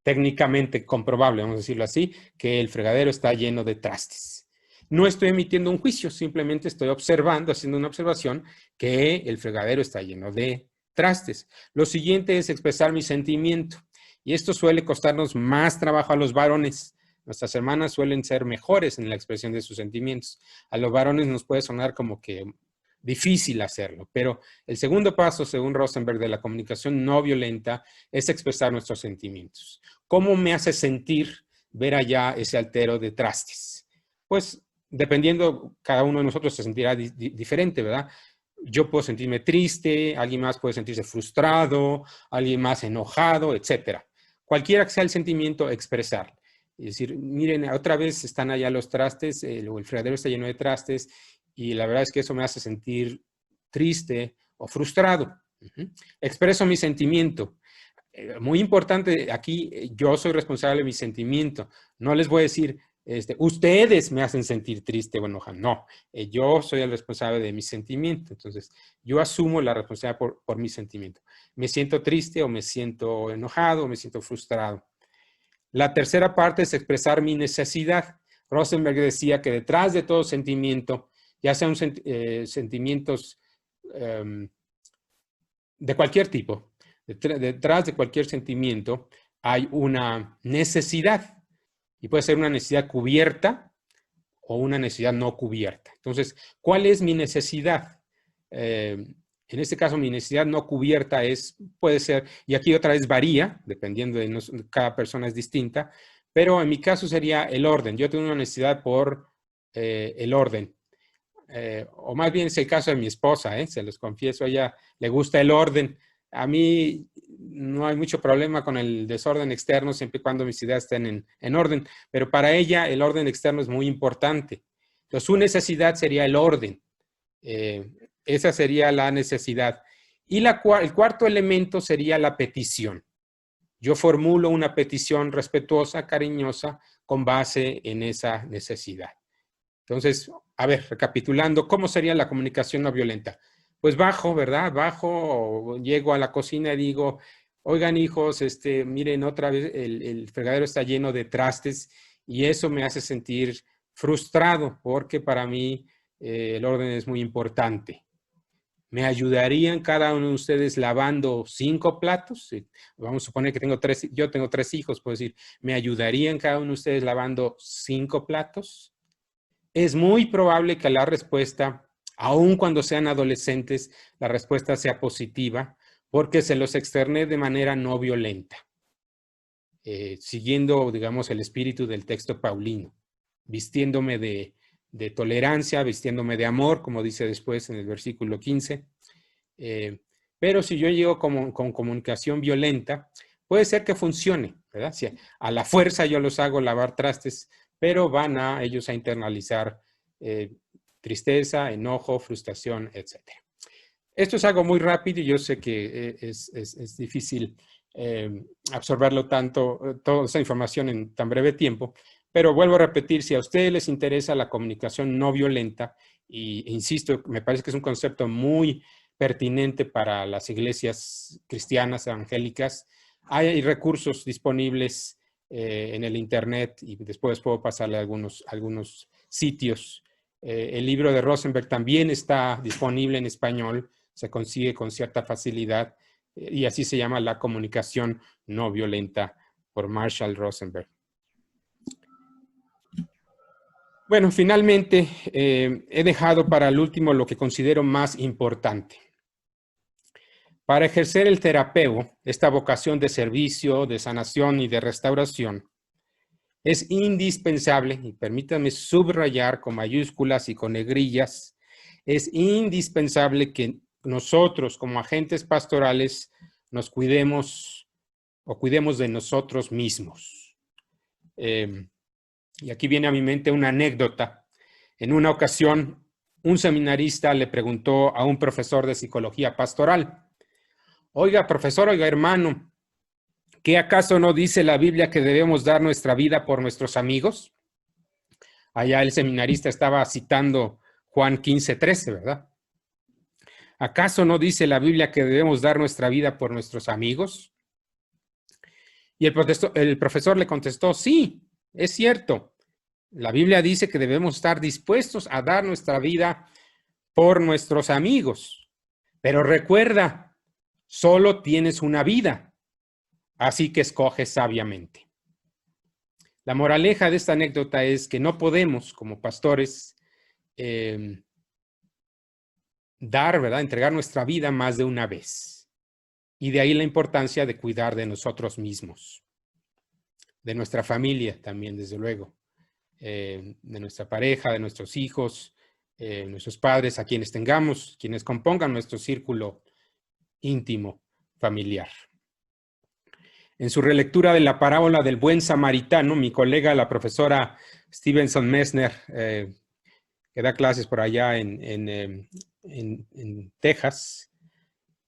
técnicamente comprobable, vamos a decirlo así, que el fregadero está lleno de trastes. No estoy emitiendo un juicio, simplemente estoy observando, haciendo una observación que el fregadero está lleno de trastes. Lo siguiente es expresar mi sentimiento. Y esto suele costarnos más trabajo a los varones. Nuestras hermanas suelen ser mejores en la expresión de sus sentimientos. A los varones nos puede sonar como que difícil hacerlo, pero el segundo paso, según Rosenberg, de la comunicación no violenta es expresar nuestros sentimientos. ¿Cómo me hace sentir ver allá ese altero de trastes? Pues dependiendo, cada uno de nosotros se sentirá diferente, ¿verdad? Yo puedo sentirme triste, alguien más puede sentirse frustrado, alguien más enojado, etcétera. Cualquiera que sea el sentimiento, expresar. Es decir, miren, otra vez están allá los trastes, el fregadero está lleno de trastes, y la verdad es que eso me hace sentir triste o frustrado. Expreso mi sentimiento. Muy importante aquí, yo soy responsable de mi sentimiento. No les voy a decir, ustedes me hacen sentir triste o enojado. No, yo soy el responsable de mi sentimiento. Entonces, yo asumo la responsabilidad por mi sentimiento. Me siento triste o me siento enojado o me siento frustrado. La tercera parte es expresar mi necesidad. Rosenberg decía que detrás de todo sentimiento, ya sean sentimientos de cualquier tipo, detrás de cualquier sentimiento hay una necesidad. Y puede ser una necesidad cubierta o una necesidad no cubierta. Entonces, ¿cuál es mi necesidad? En este caso, mi necesidad no cubierta puede ser, y aquí otra vez varía, dependiendo de cada persona es distinta, pero en mi caso sería el orden. Yo tengo una necesidad por el orden. O más bien es el caso de mi esposa, se los confieso, a ella le gusta el orden. A mí no hay mucho problema con el desorden externo siempre y cuando mis ideas estén en orden, pero para ella el orden externo es muy importante. Entonces su necesidad sería el orden. Esa sería la necesidad. Y el cuarto elemento sería la petición. Yo formulo una petición respetuosa, cariñosa, con base en esa necesidad. Entonces, a ver, recapitulando, ¿cómo sería la comunicación no violenta? Pues bajo, ¿verdad? Bajo, llego a la cocina y digo, oigan hijos, miren otra vez el fregadero está lleno de trastes y eso me hace sentir frustrado porque para mí el orden es muy importante. ¿Me ayudarían cada uno de ustedes lavando 5 platos? Vamos a suponer que yo tengo 3 hijos, puedo decir, ¿me ayudarían cada uno de ustedes lavando 5 platos? Es muy probable que la respuesta, aun cuando sean adolescentes, la respuesta sea positiva, porque se los externé de manera no violenta, siguiendo, digamos, el espíritu del texto paulino, vistiéndome de tolerancia, vistiéndome de amor, como dice después en el versículo 15. Pero si yo llego con comunicación violenta, puede ser que funcione, ¿verdad? Si a la fuerza yo los hago lavar trastes, pero van ellos a internalizar tristeza, enojo, frustración, etc. Esto es algo muy rápido y yo sé que es difícil absorberlo toda esa información en tan breve tiempo, pero vuelvo a repetir, si a ustedes les interesa la comunicación no violenta, e insisto, me parece que es un concepto muy pertinente para las iglesias cristianas evangélicas, hay recursos disponibles en el internet y después puedo pasarle algunos sitios. El libro de Rosenberg también está disponible en español, se consigue con cierta facilidad y así se llama La comunicación no violenta por Marshall Rosenberg. Bueno, finalmente he dejado para el último lo que considero más importante. Para ejercer el terapeo, esta vocación de servicio, de sanación y de restauración, es indispensable, y permítanme subrayar con mayúsculas y con negrillas, es indispensable que nosotros como agentes pastorales nos cuidemos o cuidemos de nosotros mismos. Y aquí viene a mi mente una anécdota. En una ocasión, un seminarista le preguntó a un profesor de psicología pastoral, oiga, profesor, oiga, hermano, ¿qué acaso no dice la Biblia que debemos dar nuestra vida por nuestros amigos? Allá el seminarista estaba citando Juan 15:13, ¿verdad? ¿Acaso no dice la Biblia que debemos dar nuestra vida por nuestros amigos? Y el profesor le contestó, sí, es cierto. La Biblia dice que debemos estar dispuestos a dar nuestra vida por nuestros amigos. Pero recuerda, solo tienes una vida, así que escoge sabiamente. La moraleja de esta anécdota es que no podemos, como pastores, entregar nuestra vida más de una vez. Y de ahí la importancia de cuidar de nosotros mismos, de nuestra familia también, desde luego, de nuestra pareja, de nuestros hijos, nuestros padres, a quienes tengamos, quienes compongan nuestro círculo íntimo familiar. En su relectura de la parábola del buen samaritano, mi colega, la profesora Stevenson Messner, que da clases por allá en Texas,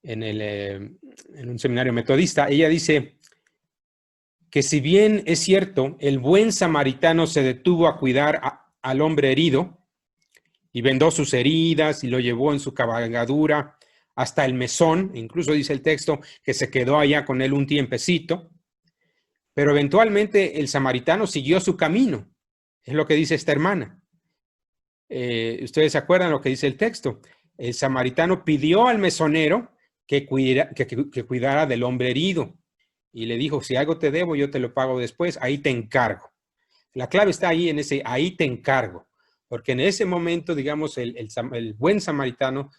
en un seminario metodista, ella dice que si bien es cierto, el buen samaritano se detuvo a cuidar al hombre herido y vendó sus heridas y lo llevó en su cabalgadura hasta el mesón, incluso dice el texto que se quedó allá con él un tiempecito, pero eventualmente el samaritano siguió su camino, es lo que dice esta hermana. Ustedes se acuerdan lo que dice el texto. El samaritano pidió al mesonero que cuidara del hombre herido y le dijo, si algo te debo, yo te lo pago después, ahí te encargo. La clave está ahí en ese, ahí te encargo, porque en ese momento, digamos, el buen samaritano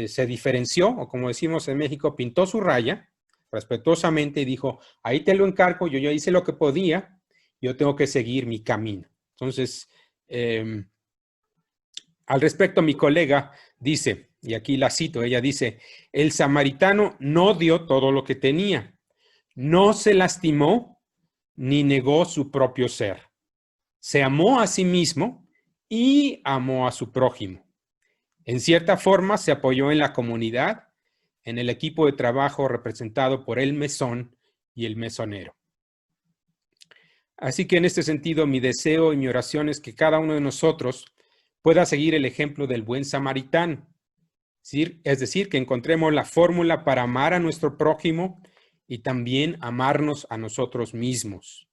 se diferenció, o como decimos en México, pintó su raya respetuosamente y dijo, ahí te lo encargo, yo ya hice lo que podía, yo tengo que seguir mi camino. Entonces, al respecto, mi colega dice, y aquí la cito, ella dice, el samaritano no dio todo lo que tenía, no se lastimó ni negó su propio ser. Se amó a sí mismo y amó a su prójimo. En cierta forma, se apoyó en la comunidad, en el equipo de trabajo representado por el mesón y el mesonero. Así que en este sentido, mi deseo y mi oración es que cada uno de nosotros pueda seguir el ejemplo del buen samaritano. Es decir, que encontremos la fórmula para amar a nuestro prójimo y también amarnos a nosotros mismos.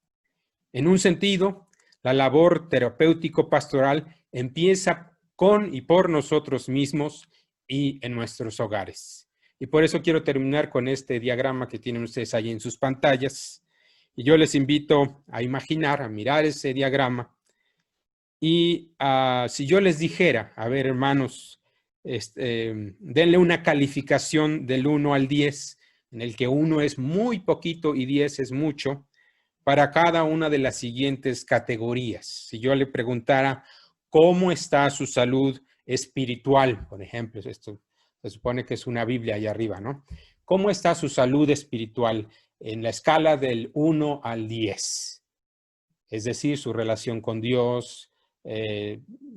En un sentido, la labor terapéutico-pastoral empieza con y por nosotros mismos y en nuestros hogares. Y por eso quiero terminar con este diagrama que tienen ustedes ahí en sus pantallas. Y yo les invito a imaginar, a mirar ese diagrama. Y si yo les dijera, a ver, hermanos, denle una calificación del 1 al 10, en el que 1 es muy poquito y 10 es mucho, para cada una de las siguientes categorías. Si yo le preguntara cómo está su salud espiritual, por ejemplo, esto se supone que es una Biblia allá arriba, ¿no? ¿Cómo está su salud espiritual en la escala del 1 al 10? Es decir, su relación con Dios,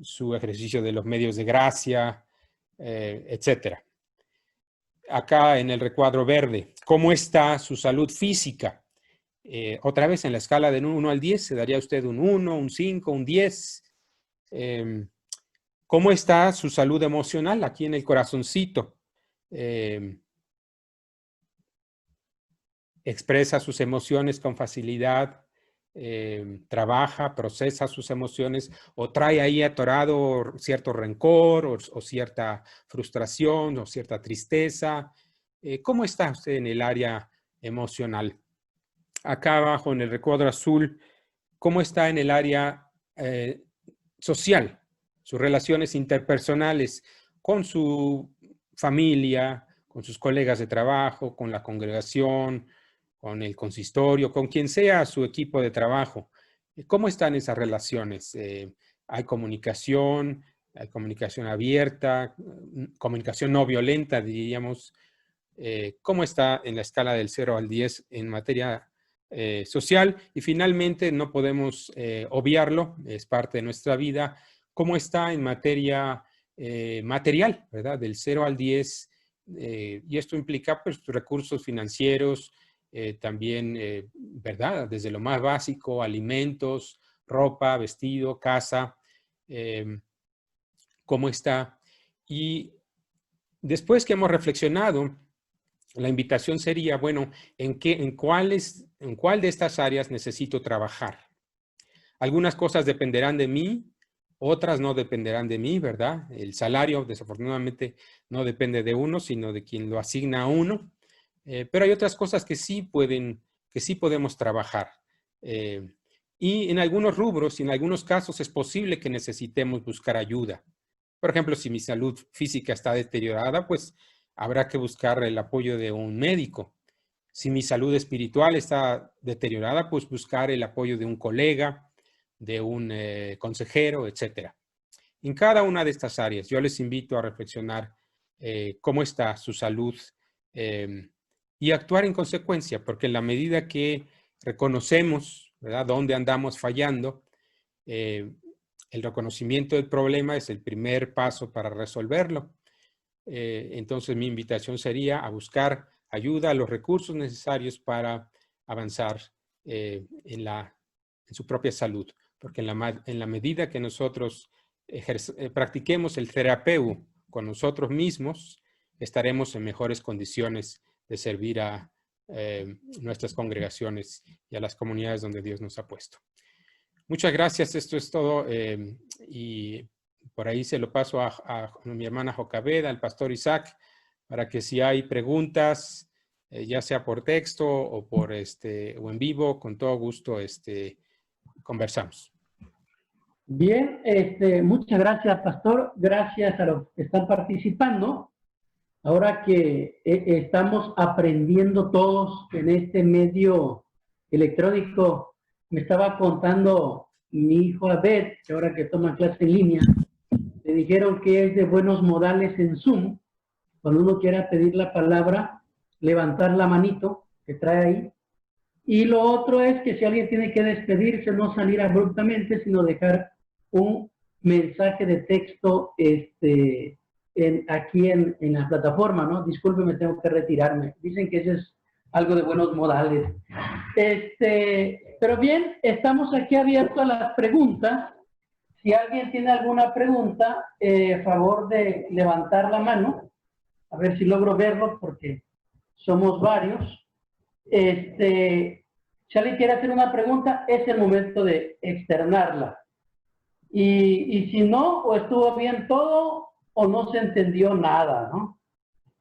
su ejercicio de los medios de gracia, etcétera. Acá en el recuadro verde, ¿cómo está su salud física? Otra vez en la escala de 1 al 10, se daría a usted un 1, un 5, un 10. ¿Cómo está su salud emocional? Aquí en el corazoncito. Expresa sus emociones con facilidad, trabaja, procesa sus emociones, o trae ahí atorado cierto rencor o cierta frustración o cierta tristeza. ¿Cómo está usted en el área emocional? Acá abajo en el recuadro azul, ¿cómo está en el área social? Sus relaciones interpersonales con su familia, con sus colegas de trabajo, con la congregación, con el consistorio, con quien sea su equipo de trabajo. ¿Cómo están esas relaciones? ¿Hay comunicación abierta, comunicación no violenta, diríamos? ¿Cómo está en la escala del 0 al 10 en materia social? Y finalmente, no podemos obviarlo, es parte de nuestra vida. ¿Cómo está en materia material, ¿verdad? Del 0 al 10, y esto implica pues, recursos financieros, también, ¿verdad? Desde lo más básico, alimentos, ropa, vestido, casa, ¿cómo está? Y después que hemos reflexionado, la invitación sería, bueno, ¿en cuál de estas áreas necesito trabajar? Algunas cosas dependerán de mí, otras no dependerán de mí, ¿verdad? El salario, desafortunadamente, no depende de uno, sino de quien lo asigna a uno. Pero hay otras cosas que sí podemos trabajar. Y en algunos rubros y en algunos casos es posible que necesitemos buscar ayuda. Por ejemplo, si mi salud física está deteriorada, pues habrá que buscar el apoyo de un médico. Si mi salud espiritual está deteriorada, pues buscar el apoyo de un colega, de un consejero, etc. En cada una de estas áreas, yo les invito a reflexionar cómo está su salud y actuar en consecuencia, porque en la medida que reconocemos, ¿verdad?, dónde andamos fallando, el reconocimiento del problema es el primer paso para resolverlo. Entonces, mi invitación sería a buscar ayuda, los recursos necesarios para avanzar en su propia salud. Porque en la medida que nosotros practiquemos el terapeu con nosotros mismos, estaremos en mejores condiciones de servir a nuestras congregaciones y a las comunidades donde Dios nos ha puesto. Muchas gracias, esto es todo. Y por ahí se lo paso a mi hermana Jocabeda, al pastor Isaac, para que si hay preguntas, ya sea por texto o o en vivo, con todo gusto conversamos. Bien, muchas gracias, pastor. Gracias a los que están participando. Ahora que estamos aprendiendo todos en este medio electrónico, me estaba contando mi hijo Abed, que ahora que toma clase en línea, le dijeron que es de buenos modales en Zoom, cuando uno quiera pedir la palabra, levantar la manito que trae ahí. Y lo otro es que si alguien tiene que despedirse, no salir abruptamente, sino dejar un mensaje de texto aquí en la plataforma, ¿no? Discúlpeme, tengo que retirarme. Dicen que eso es algo de buenos modales. Pero bien, estamos aquí abiertos a las preguntas. Si alguien tiene alguna pregunta, favor de levantar la mano. A ver si logro verlo porque somos varios. Si alguien quiere hacer una pregunta, es el momento de externarla. Y si no, o estuvo bien todo, o no se entendió nada, ¿no?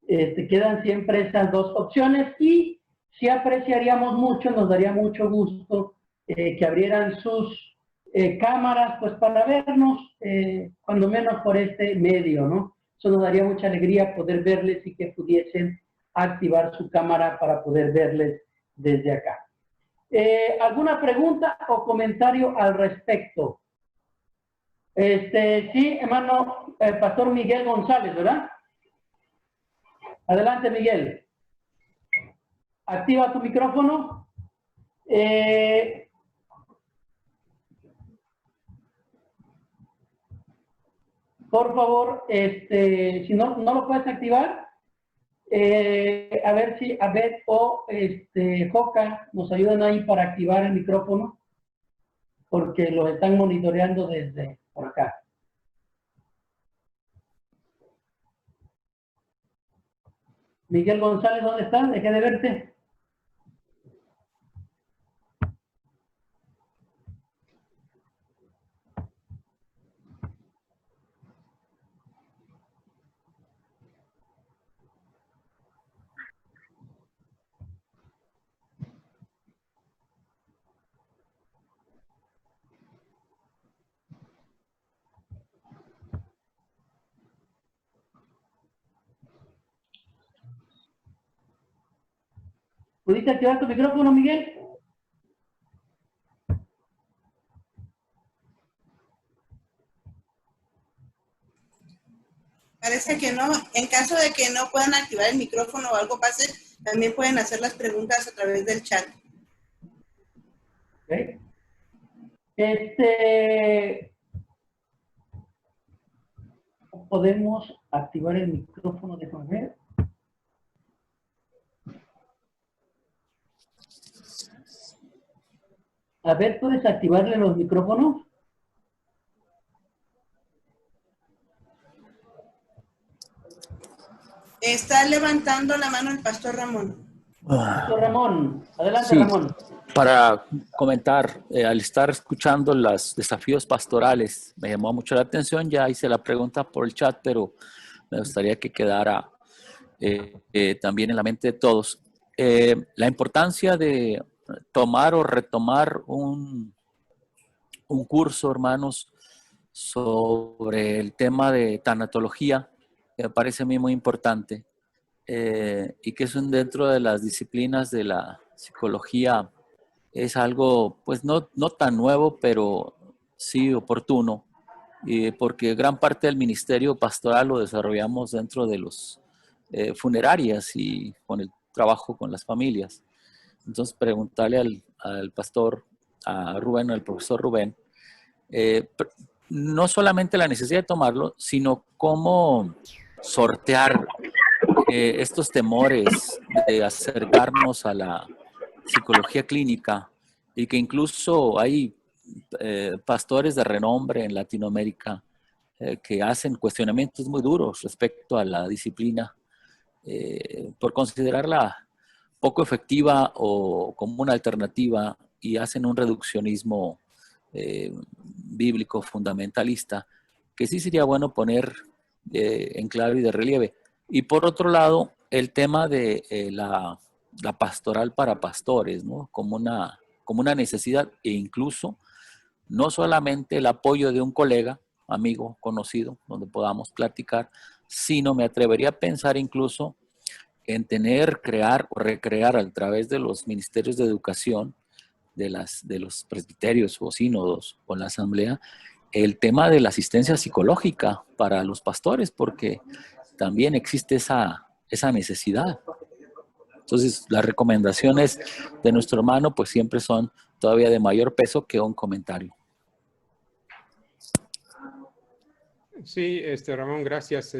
Quedan siempre esas dos opciones y si apreciaríamos mucho, nos daría mucho gusto que abrieran sus cámaras, pues para vernos, cuando menos por este medio, ¿no? Eso nos daría mucha alegría poder verles y que pudiesen activar su cámara para poder verles desde acá. ¿Alguna pregunta o comentario al respecto? Sí, hermano, Pastor Miguel González, ¿verdad? Adelante, Miguel. Activa tu micrófono. Por favor, si no lo puedes activar, a ver si Abed o Joca nos ayudan ahí para activar el micrófono, porque lo están monitoreando desde por acá. Miguel González, ¿dónde está? Dejé de verte. ¿Pudiste activar tu micrófono, Miguel? Parece que no. En caso de que no puedan activar el micrófono o algo pase, también pueden hacer las preguntas a través del chat. Okay. Podemos activar el micrófono de Jorge. A ver, ¿puedes activarle los micrófonos? Está levantando la mano el Pastor Ramón. Pastor Ramón, adelante, Sí, Ramón. para comentar, al estar escuchando los desafíos pastorales, me llamó mucho la atención, ya hice la pregunta por el chat, pero me gustaría que quedara también en la mente de todos. La importancia de tomar o retomar un curso, hermanos, sobre el tema de tanatología, que me parece a mí muy importante, y que es dentro de las disciplinas de la psicología, es algo pues no tan nuevo, pero sí oportuno, porque gran parte del ministerio pastoral lo desarrollamos dentro de los funerarias y con el trabajo con las familias. Entonces preguntarle al pastor, a Rubén, al profesor Rubén, no solamente la necesidad de tomarlo, sino cómo sortear estos temores de acercarnos a la psicología clínica y que incluso hay pastores de renombre en Latinoamérica que hacen cuestionamientos muy duros respecto a la disciplina por considerarla poco efectiva o como una alternativa y hacen un reduccionismo bíblico fundamentalista que sí sería bueno poner en claro y de relieve. Y por otro lado, el tema de la pastoral para pastores, ¿no? Como una necesidad e incluso no solamente el apoyo de un colega, amigo, conocido, donde podamos platicar, sino me atrevería a pensar incluso en tener, crear o recrear a través de los ministerios de educación, de los presbiterios o sínodos o la asamblea, el tema de la asistencia psicológica para los pastores, porque también existe esa necesidad. Entonces, las recomendaciones de nuestro hermano pues siempre son todavía de mayor peso que un comentario. Sí, Ramón, gracias.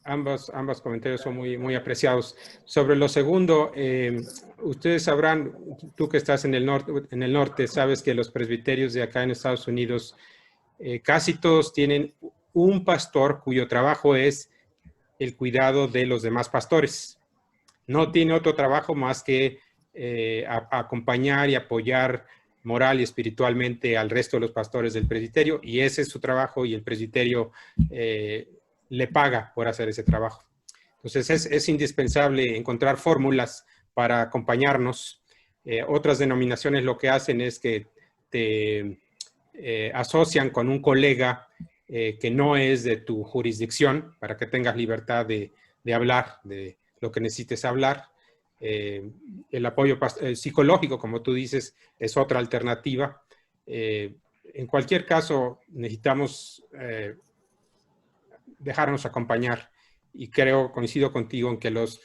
Ambos comentarios son muy apreciados. Sobre lo segundo, ustedes sabrán, tú que estás en el norte, sabes que los presbiterios de acá en Estados Unidos casi todos tienen un pastor cuyo trabajo es el cuidado de los demás pastores. No tiene otro trabajo más que a acompañar y apoyar moral y espiritualmente al resto de los pastores del presbiterio, y ese es su trabajo, y el presbiterio le paga por hacer ese trabajo. Entonces es indispensable encontrar fórmulas para acompañarnos. Otras denominaciones lo que hacen es que te asocian con un colega que no es de tu jurisdicción, para que tengas libertad de hablar de lo que necesites hablar. El apoyo psicológico, como tú dices, es otra alternativa. En cualquier caso, necesitamos dejarnos acompañar, y coincido contigo en que los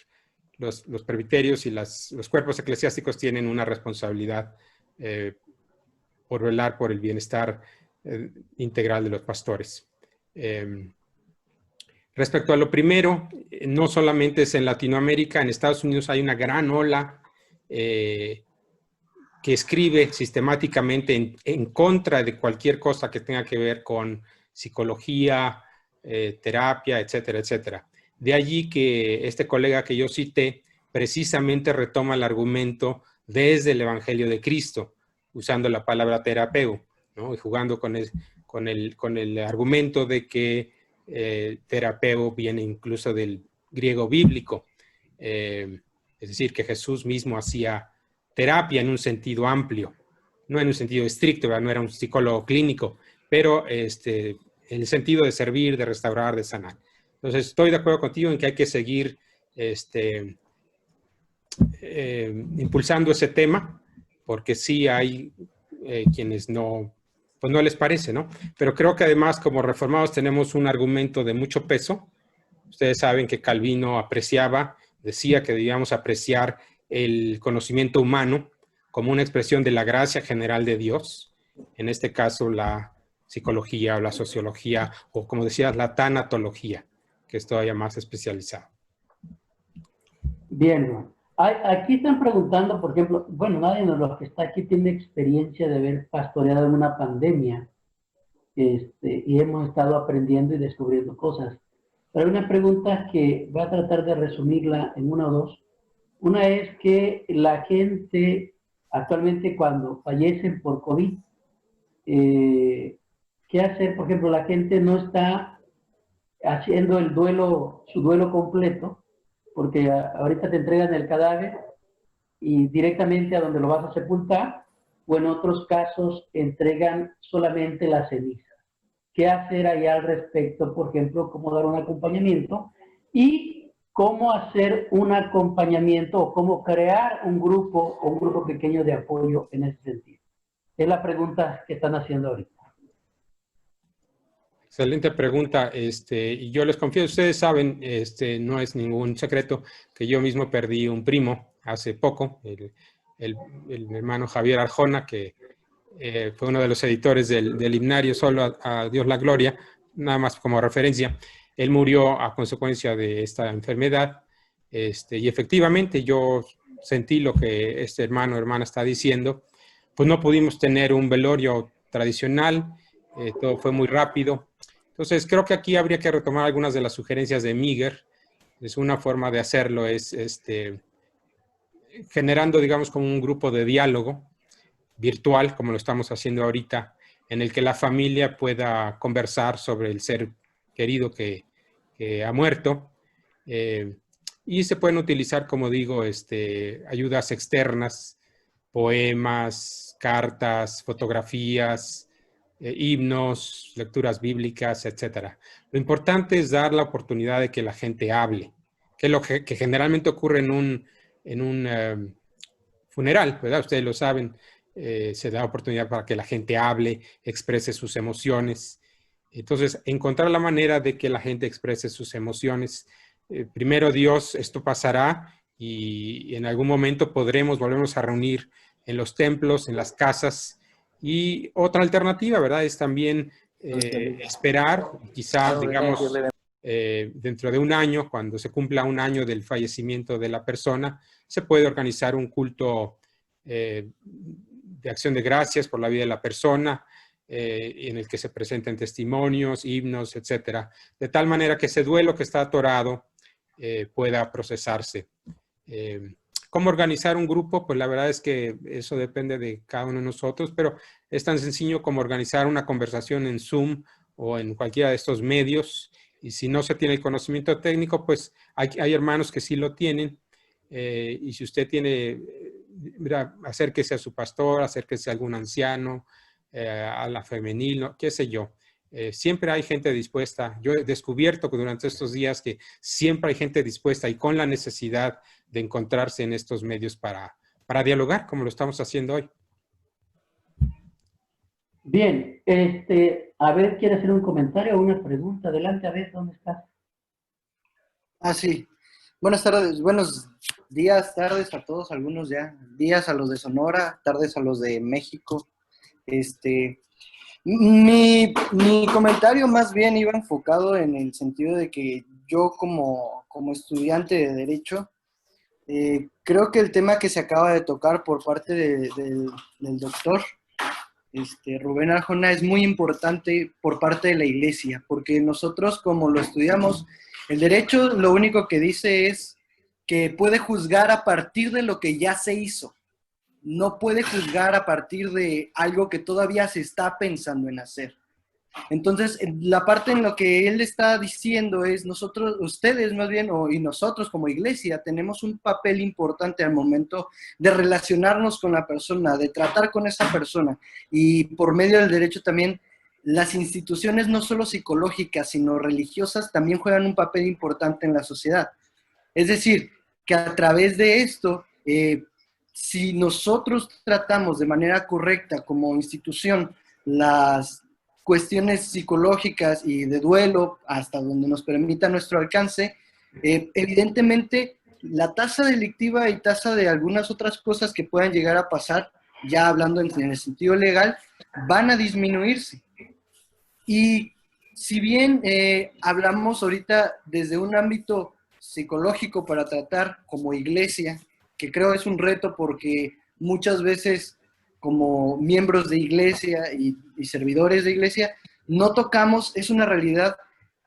presbiterios y los cuerpos eclesiásticos tienen una responsabilidad por velar por el bienestar integral de los pastores. Respecto a lo primero, no solamente es en Latinoamérica, en Estados Unidos hay una gran ola que escribe sistemáticamente en contra de cualquier cosa que tenga que ver con psicología, terapia, etcétera, etcétera. De allí que este colega que yo cité precisamente retoma el argumento desde el Evangelio de Cristo, usando la palabra terapeu, ¿no? Y jugando con el argumento de que terapeu viene incluso del griego bíblico, es decir, que Jesús mismo hacía terapia en un sentido amplio, no en un sentido estricto, ¿verdad? No era un psicólogo clínico, pero en el sentido de servir, de restaurar, de sanar. Entonces, estoy de acuerdo contigo en que hay que seguir impulsando ese tema, porque sí hay quienes no les parece, ¿no? Pero creo que además, como reformados, tenemos un argumento de mucho peso. Ustedes saben que Calvino decía que debíamos apreciar el conocimiento humano como una expresión de la gracia general de Dios, en este caso la psicología o la sociología, o como decías, la tanatología, que es todavía más especializado. Bien, aquí están preguntando, por ejemplo, bueno, nadie de los que está aquí tiene experiencia de haber pastoreado en una pandemia, y hemos estado aprendiendo y descubriendo cosas. Pero hay una pregunta que voy a tratar de resumirla en una o dos. Una es que la gente actualmente, cuando fallecen por COVID, ¿qué hacer? Por ejemplo, la gente no está haciendo su duelo completo, porque ahorita te entregan el cadáver y directamente a donde lo vas a sepultar, o en otros casos entregan solamente la ceniza. ¿Qué hacer allá al respecto? Por ejemplo, cómo dar un acompañamiento y cómo hacer un acompañamiento o cómo crear un grupo pequeño de apoyo en ese sentido. Es la pregunta que están haciendo ahorita. Excelente pregunta. Y yo les confieso, ustedes saben, no es ningún secreto, que yo mismo perdí un primo hace poco, el hermano Javier Arjona, que fue uno de los editores del himnario Solo a Dios la Gloria, nada más como referencia. Él murió a consecuencia de esta enfermedad, y efectivamente yo sentí lo que este hermano o hermana está diciendo. Pues no pudimos tener un velorio tradicional, todo fue muy rápido. Entonces creo que aquí habría que retomar algunas de las sugerencias de Miger. Es una forma de hacerlo, es generando, digamos, como un grupo de diálogo virtual, como lo estamos haciendo ahorita, en el que la familia pueda conversar sobre el ser querido que ha muerto. Y se pueden utilizar, como digo, ayudas externas, poemas, cartas, fotografías, himnos, lecturas bíblicas, etc. Lo importante es dar la oportunidad de que la gente hable, que es lo que generalmente ocurre en un funeral, ¿verdad? Ustedes lo saben. Se da oportunidad para que la gente hable, exprese sus emociones. Entonces, encontrar la manera de que la gente exprese sus emociones. Primero Dios, esto pasará y en algún momento volvernos a reunir en los templos, en las casas. Y otra alternativa, ¿verdad? Es también esperar, quizás, digamos, dentro de un año, cuando se cumpla un año del fallecimiento de la persona, se puede organizar un culto de acción de gracias por la vida de la persona, en el que se presenten testimonios, himnos, etcétera, de tal manera que ese duelo que está atorado pueda procesarse ¿Cómo organizar un grupo? Pues la verdad es que eso depende de cada uno de nosotros, pero es tan sencillo como organizar una conversación en Zoom o en cualquiera de estos medios. Y si no se tiene el conocimiento técnico, pues hay hermanos que sí lo tienen. Y si usted tiene, mira, acérquese a su pastor, acérquese a algún anciano, a la femenil, ¿no? Qué sé yo. Siempre hay gente dispuesta. Yo he descubierto que durante estos días que siempre hay gente dispuesta y con la necesidad de encontrarse en estos medios para dialogar, como lo estamos haciendo hoy. Bien, a ver, ¿quiere hacer un comentario o una pregunta? Adelante, a ver, ¿dónde estás? Sí. Buenas tardes, buenos días, tardes a todos, algunos ya. Días a los de Sonora, tardes a los de México. Mi comentario más bien iba enfocado en el sentido de que yo como estudiante de Derecho, creo que el tema que se acaba de tocar por parte del doctor Rubén Arjona es muy importante por parte de la Iglesia, porque nosotros como lo estudiamos, el derecho lo único que dice es que puede juzgar a partir de lo que ya se hizo. No puede juzgar a partir de algo que todavía se está pensando en hacer. Entonces, la parte en lo que él está diciendo es nosotros, ustedes más bien, y nosotros como iglesia, tenemos un papel importante al momento de relacionarnos con la persona, de tratar con esa persona. Y por medio del derecho también, las instituciones no solo psicológicas, sino religiosas, también juegan un papel importante en la sociedad. Es decir, que a través de esto, si nosotros tratamos de manera correcta como institución las cuestiones psicológicas y de duelo hasta donde nos permita nuestro alcance, evidentemente la tasa delictiva y tasa de algunas otras cosas que puedan llegar a pasar, ya hablando en el sentido legal, van a disminuirse. Y si bien hablamos ahorita desde un ámbito psicológico para tratar como iglesia, que creo es un reto porque muchas veces como miembros de iglesia y servidores de iglesia, no tocamos, es una realidad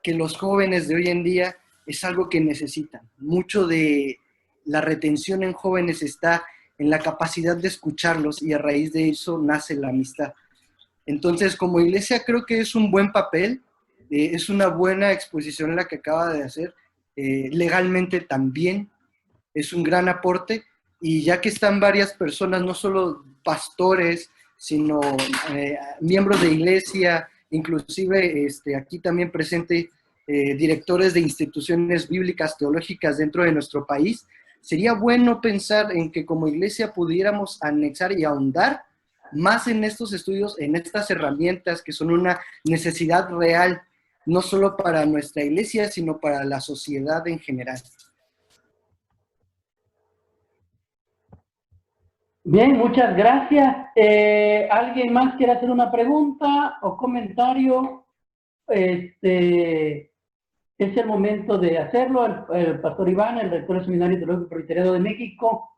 que los jóvenes de hoy en día es algo que necesitan. Mucho de la retención en jóvenes está en la capacidad de escucharlos y a raíz de eso nace la amistad. Entonces, como iglesia creo que es un buen papel, es una buena exposición la que acaba de hacer, legalmente también es un gran aporte, y ya que están varias personas, no solo pastores, sino miembros de iglesia, inclusive aquí también presente directores de instituciones bíblicas teológicas dentro de nuestro país, sería bueno pensar en que como iglesia pudiéramos anexar y ahondar más en estos estudios, en estas herramientas que son una necesidad real, no solo para nuestra iglesia, sino para la sociedad en general. Bien, muchas gracias. ¿Alguien más quiere hacer una pregunta o comentario? Es el momento de hacerlo. El pastor Iván, el rector del Seminario Teológico Presbiteriano de México,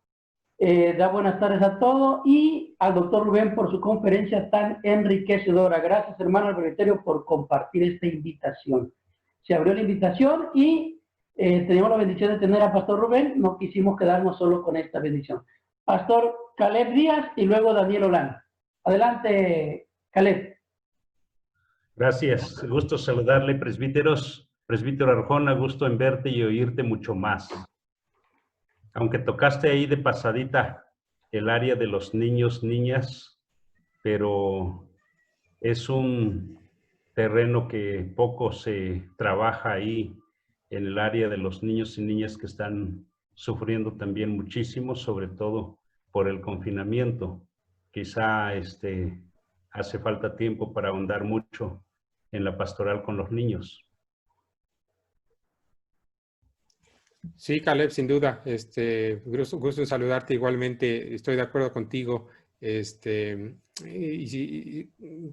da buenas tardes a todos, y al doctor Rubén por su conferencia tan enriquecedora. Gracias, hermano al presbiterio, por compartir esta invitación. Se abrió la invitación y teníamos la bendición de tener a pastor Rubén. No quisimos quedarnos solo con esta bendición. Pastor Caleb Díaz y luego Daniel Olano. Adelante, Caleb. Gracias. Gusto saludarle, presbíteros. Presbítero Arjona, gusto en verte y oírte mucho más. Aunque tocaste ahí de pasadita el área de los niños, niñas, pero es un terreno que poco se trabaja ahí en el área de los niños y niñas que están sufriendo también muchísimo, sobre todo por el confinamiento. Quizá hace falta tiempo para ahondar mucho en la pastoral con los niños. Sí, Caleb, sin duda. Gusto en saludarte igualmente. Estoy de acuerdo contigo.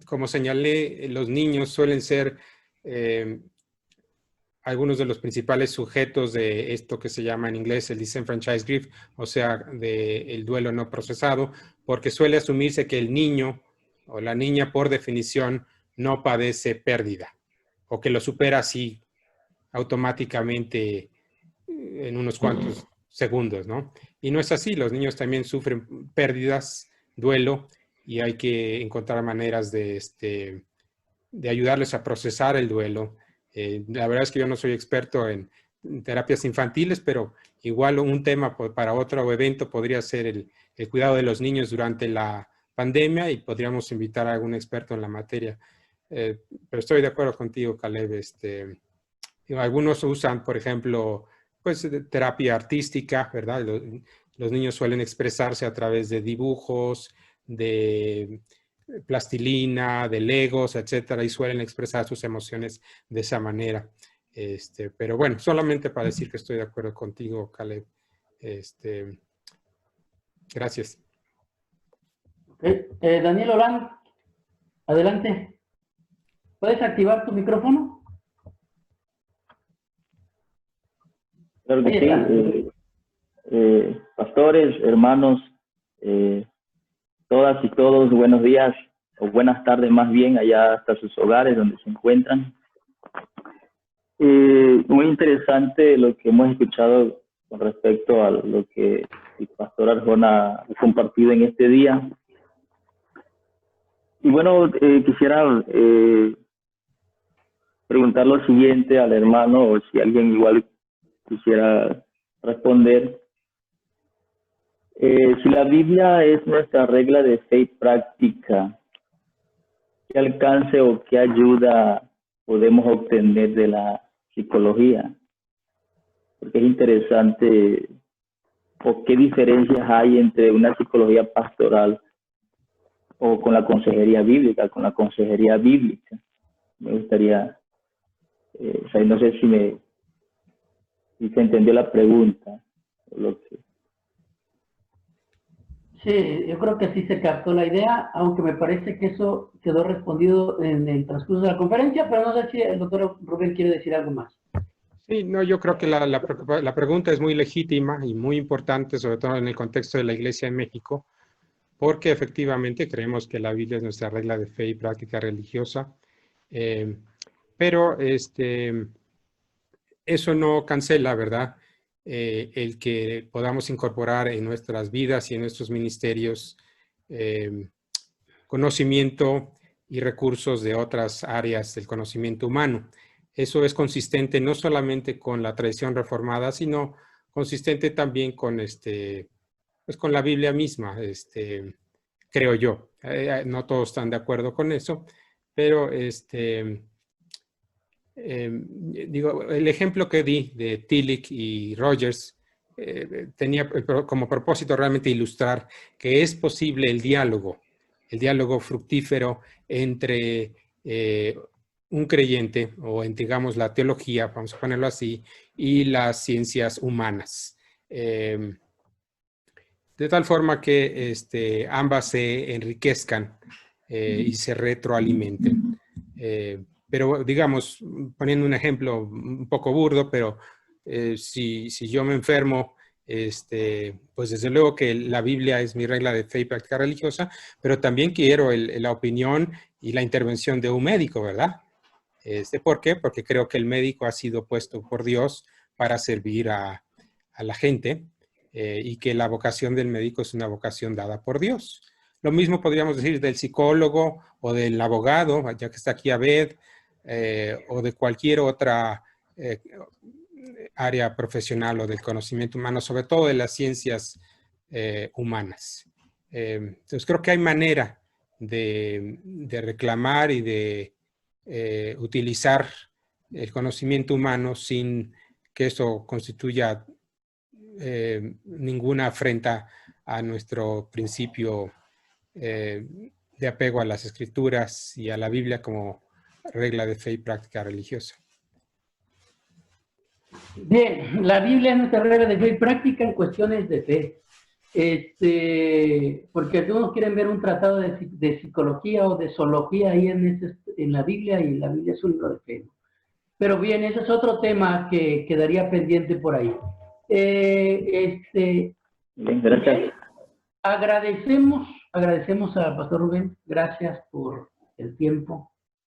Como señalé, los niños suelen ser algunos de los principales sujetos de esto que se llama en inglés el disenfranchised grief, o sea, del duelo no procesado, porque suele asumirse que el niño o la niña, por definición, no padece pérdida, o que lo supera así automáticamente en unos cuantos segundos, ¿no? Y no es así, los niños también sufren pérdidas, duelo, y hay que encontrar maneras de ayudarles a procesar el duelo. La verdad es que yo no soy experto en terapias infantiles, pero igual un tema para otro evento podría ser el cuidado de los niños durante la pandemia, y podríamos invitar a algún experto en la materia. Pero estoy de acuerdo contigo, Caleb. Algunos usan, por ejemplo, pues terapia artística, ¿verdad? Los niños suelen expresarse a través de dibujos, de plastilina, de legos, etcétera, y suelen expresar sus emociones de esa manera. Pero bueno, solamente para decir que estoy de acuerdo contigo, Caleb. Gracias. Okay. Daniel Olan, adelante. ¿Puedes activar tu micrófono? Claro que sí. Pastores, hermanos, todas y todos, buenos días o buenas tardes más bien, allá hasta sus hogares donde se encuentran. Muy interesante lo que hemos escuchado con respecto a lo que el pastor Arjona ha compartido en este día. Y bueno, quisiera preguntar lo siguiente al hermano, o si alguien igual quisiera responder. Si la Biblia es nuestra regla de fe y práctica, ¿qué alcance o qué ayuda podemos obtener de la psicología? Porque es interesante, o qué diferencias hay entre una psicología pastoral o con la consejería bíblica, Me gustaría, no sé si se entendió la pregunta. Sí, yo creo que sí se captó la idea, aunque me parece que eso quedó respondido en el transcurso de la conferencia, pero no sé si el doctor Rubén quiere decir algo más. Sí, no, yo creo que la pregunta es muy legítima y muy importante, sobre todo en el contexto de la Iglesia en México, porque efectivamente creemos que la Biblia es nuestra regla de fe y práctica religiosa, pero eso no cancela, ¿verdad?, el que podamos incorporar en nuestras vidas y en nuestros ministerios conocimiento y recursos de otras áreas del conocimiento humano. Eso es consistente no solamente con la tradición reformada, sino consistente también con, pues con la Biblia misma, creo yo. No todos están de acuerdo con eso, pero digo, el ejemplo que di de Tillich y Rogers tenía como propósito realmente ilustrar que es posible el diálogo fructífero entre un creyente, o en, digamos, la teología, vamos a ponerlo así, y las ciencias humanas. De tal forma que ambas se enriquezcan y se retroalimenten. Pero digamos, poniendo un ejemplo un poco burdo, pero si yo me enfermo, pues desde luego que la Biblia es mi regla de fe y práctica religiosa, pero también quiero la opinión y la intervención de un médico, ¿verdad? ¿Por qué? Porque creo que el médico ha sido puesto por Dios para servir a la gente y que la vocación del médico es una vocación dada por Dios. Lo mismo podríamos decir del psicólogo o del abogado, ya que está aquí Abed, o de cualquier otra área profesional o del conocimiento humano, sobre todo de las ciencias humanas. Entonces creo que hay manera de reclamar y de utilizar el conocimiento humano sin que eso constituya ninguna afrenta a nuestro principio de apego a las Escrituras y a la Biblia como regla de fe y práctica religiosa. Bien, la Biblia es nuestra regla de fe y práctica en cuestiones de fe. Porque algunos quieren ver un tratado de psicología o de zoología ahí en la Biblia, y la Biblia es un libro de fe. Pero bien, ese es otro tema que quedaría pendiente por ahí. Bien, gracias. Agradecemos a Pastor Rubén, gracias por el tiempo,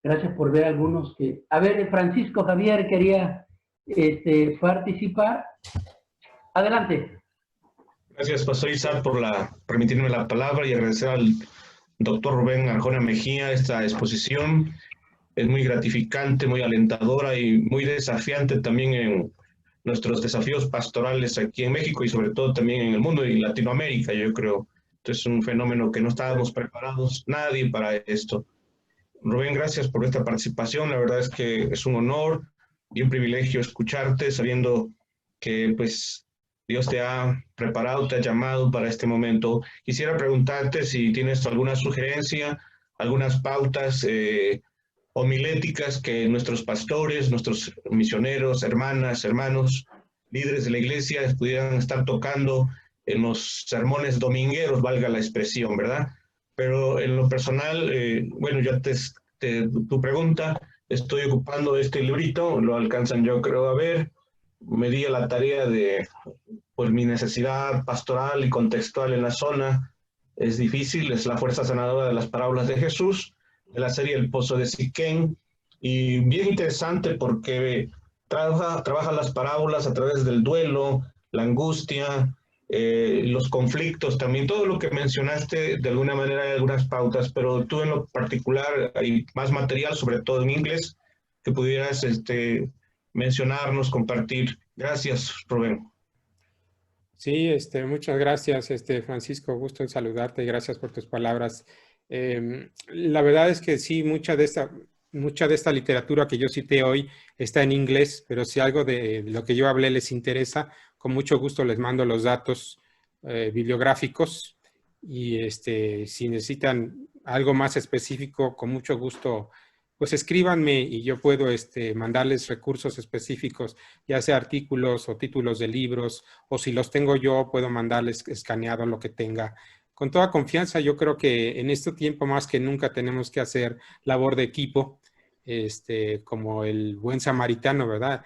gracias por ver algunos que... A ver, Francisco Javier quería participar. Adelante. Gracias, Pastor Isaac, por permitirme la palabra y agradecer al doctor Rubén Arjona Mejía esta exposición. Es muy gratificante, muy alentadora y muy desafiante también en nuestros desafíos pastorales aquí en México y sobre todo también en el mundo y Latinoamérica, yo creo. Entonces es un fenómeno que no estábamos preparados nadie para esto. Rubén, gracias por esta participación. La verdad es que es un honor y un privilegio escucharte, sabiendo que pues Dios te ha preparado, te ha llamado para este momento. Quisiera preguntarte si tienes alguna sugerencia, algunas pautas homiléticas que nuestros pastores, nuestros misioneros, hermanas, hermanos, líderes de la iglesia pudieran estar tocando en los sermones domingueros, valga la expresión, ¿verdad? Pero en lo personal, bueno, ya tu pregunta, estoy ocupando este librito, lo alcanzan yo creo a ver, me di a la tarea de, pues mi necesidad pastoral y contextual en la zona es difícil, es la fuerza sanadora de las parábolas de Jesús, de la serie El Pozo de Siquén, y bien interesante porque trabaja las parábolas a través del duelo, la angustia, los conflictos, también todo lo que mencionaste, de alguna manera hay algunas pautas, pero tú en lo particular hay más material, sobre todo en inglés, que pudieras mencionarnos, compartir. Gracias, Rubén. Sí, muchas gracias, Francisco, gusto en saludarte y gracias por tus palabras. La verdad es que sí, mucha de esta literatura que yo cité hoy está en inglés, pero si algo de lo que yo hablé les interesa, con mucho gusto les mando los datos bibliográficos y si necesitan algo más específico, con mucho gusto, pues escríbanme y yo puedo mandarles recursos específicos, ya sea artículos o títulos de libros, o si los tengo yo, puedo mandarles escaneado lo que tenga. Con toda confianza, yo creo que en este tiempo más que nunca tenemos que hacer labor de equipo, como el buen samaritano, ¿verdad?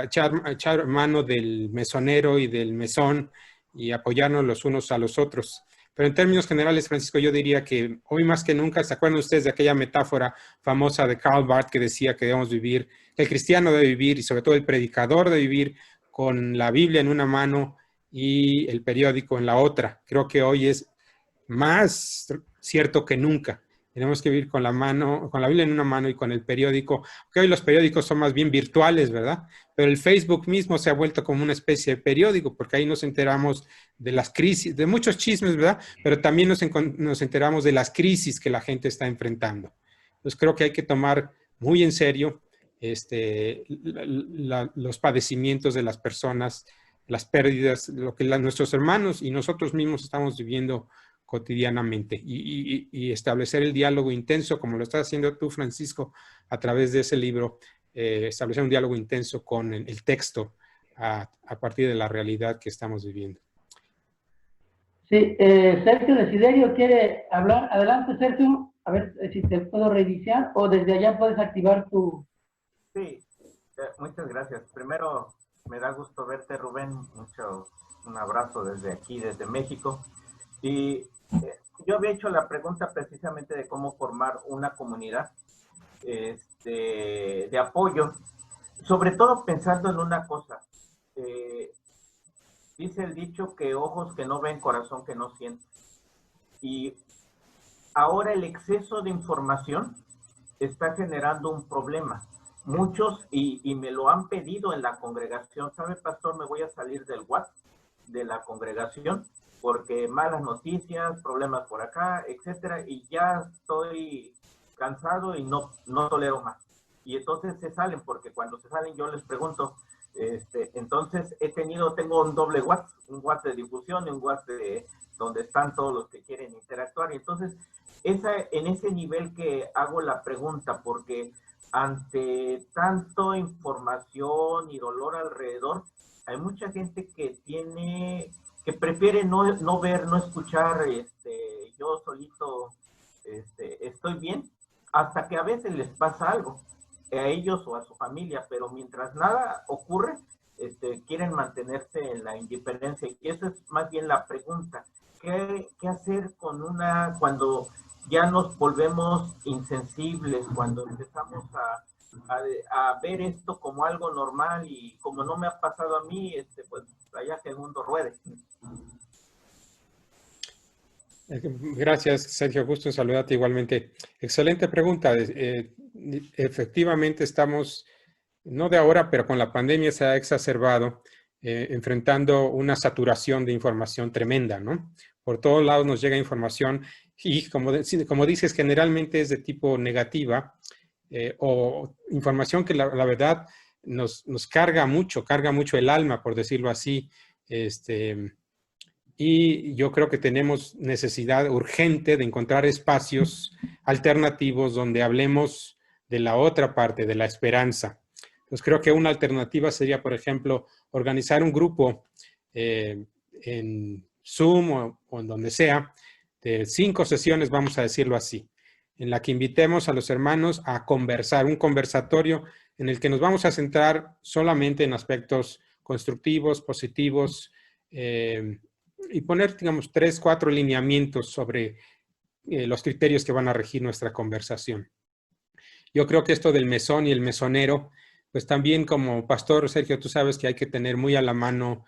Echar mano del mesonero y del mesón y apoyarnos los unos a los otros. Pero en términos generales, Francisco, yo diría que hoy más que nunca, ¿se acuerdan ustedes de aquella metáfora famosa de Karl Barth que decía que debemos vivir, el cristiano debe vivir y sobre todo el predicador debe vivir con la Biblia en una mano y el periódico en la otra? Creo que hoy es más cierto que nunca. Tenemos que vivir con la Biblia en una mano y con el periódico, que hoy los periódicos son más bien virtuales, ¿verdad? Pero el Facebook mismo se ha vuelto como una especie de periódico, porque ahí nos enteramos de las crisis, de muchos chismes, ¿verdad? Pero también nos enteramos de las crisis que la gente está enfrentando. Entonces creo que hay que tomar muy en serio los padecimientos de las personas, las pérdidas, lo que nuestros hermanos y nosotros mismos estamos viviendo cotidianamente y establecer el diálogo intenso, como lo estás haciendo tú, Francisco, a través de ese libro, establecer un diálogo intenso con el texto a partir de la realidad que estamos viviendo. Sí, Sergio Desiderio quiere hablar. Adelante, Sergio, a ver si te puedo reiniciar o desde allá puedes activar tu... Sí, muchas gracias. Primero, me da gusto verte, Rubén. Un abrazo desde aquí, desde México. Y yo había hecho la pregunta precisamente de cómo formar una comunidad de apoyo, sobre todo pensando en una cosa. Dice el dicho que ojos que no ven, corazón que no siente. Y ahora el exceso de información está generando un problema. Muchos, y me lo han pedido en la congregación, ¿sabe, pastor? Me voy a salir del WhatsApp de la congregación porque malas noticias, problemas por acá, etcétera, y ya estoy cansado y no tolero más. Y entonces se salen, porque cuando se salen yo les pregunto, entonces tengo un doble WhatsApp, un WhatsApp de difusión y un WhatsApp donde están todos los que quieren interactuar. Y entonces, en ese nivel que hago la pregunta, porque ante tanto información y dolor alrededor, hay mucha gente que prefiere no ver, no escuchar, yo solito estoy bien, hasta que a veces les pasa algo a ellos o a su familia, pero mientras nada ocurre, quieren mantenerse en la indiferencia. Y esa es más bien la pregunta. ¿Qué hacer cuando ya nos volvemos insensibles, cuando empezamos a ver esto como algo normal y como no me ha pasado a mí, pues allá que el mundo ruede. Gracias, Sergio. Gusto en saludarte igualmente. Excelente pregunta. Efectivamente estamos, no de ahora, pero con la pandemia se ha exacerbado, enfrentando una saturación de información tremenda, ¿no? Por todos lados nos llega información y, como dices, generalmente es de tipo negativa o información que la verdad nos carga mucho el alma, por decirlo así. Y yo creo que tenemos necesidad urgente de encontrar espacios alternativos donde hablemos de la otra parte, de la esperanza. Entonces creo que una alternativa sería, por ejemplo, organizar un grupo en Zoom o en donde sea, de 5 sesiones, vamos a decirlo así, en la que invitemos a los hermanos a conversar, un conversatorio en el que nos vamos a centrar solamente en aspectos constructivos, positivos, y poner, digamos, 3, 4 lineamientos sobre los criterios que van a regir nuestra conversación. Yo creo que esto del mesón y el mesonero, pues también como pastor, Sergio, tú sabes que hay que tener muy a la mano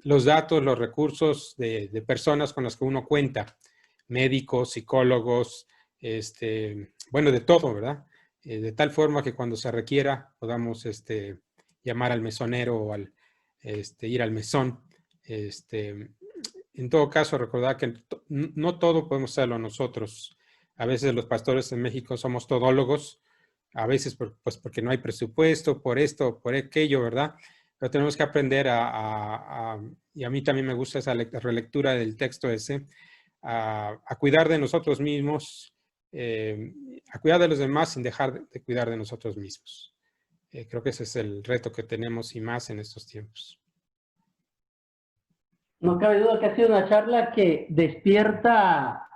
los datos, los recursos de personas con las que uno cuenta, médicos, psicólogos, bueno, de todo, ¿verdad? De tal forma que cuando se requiera podamos llamar al mesonero o ir al mesón. En todo caso, recordad que no todo podemos hacerlo nosotros. A veces los pastores en México somos todólogos, a veces pues porque no hay presupuesto, por esto, por aquello, ¿verdad? Pero tenemos que aprender y a mí también me gusta esa relectura del texto ese, a cuidar de nosotros mismos, a cuidar de los demás sin dejar de cuidar de nosotros mismos. Creo que ese es el reto que tenemos y más en estos tiempos. No cabe duda que ha sido una charla que despierta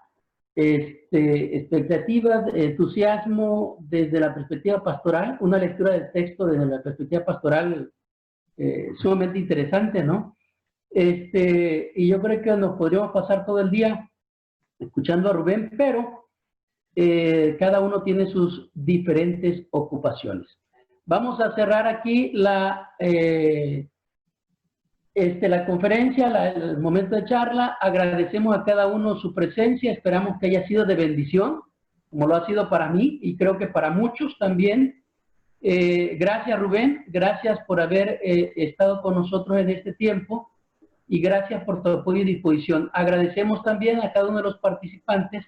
expectativas, entusiasmo desde la perspectiva pastoral, una lectura del texto desde la perspectiva pastoral sumamente interesante, ¿no? Y yo creo que nos podríamos pasar todo el día escuchando a Rubén, pero cada uno tiene sus diferentes ocupaciones. Vamos a cerrar aquí la conferencia, el momento de charla. Agradecemos a cada uno su presencia, esperamos que haya sido de bendición, como lo ha sido para mí y creo que para muchos también. Gracias, Rubén, gracias por haber estado con nosotros en este tiempo y gracias por tu apoyo y disposición. Agradecemos también a cada uno de los participantes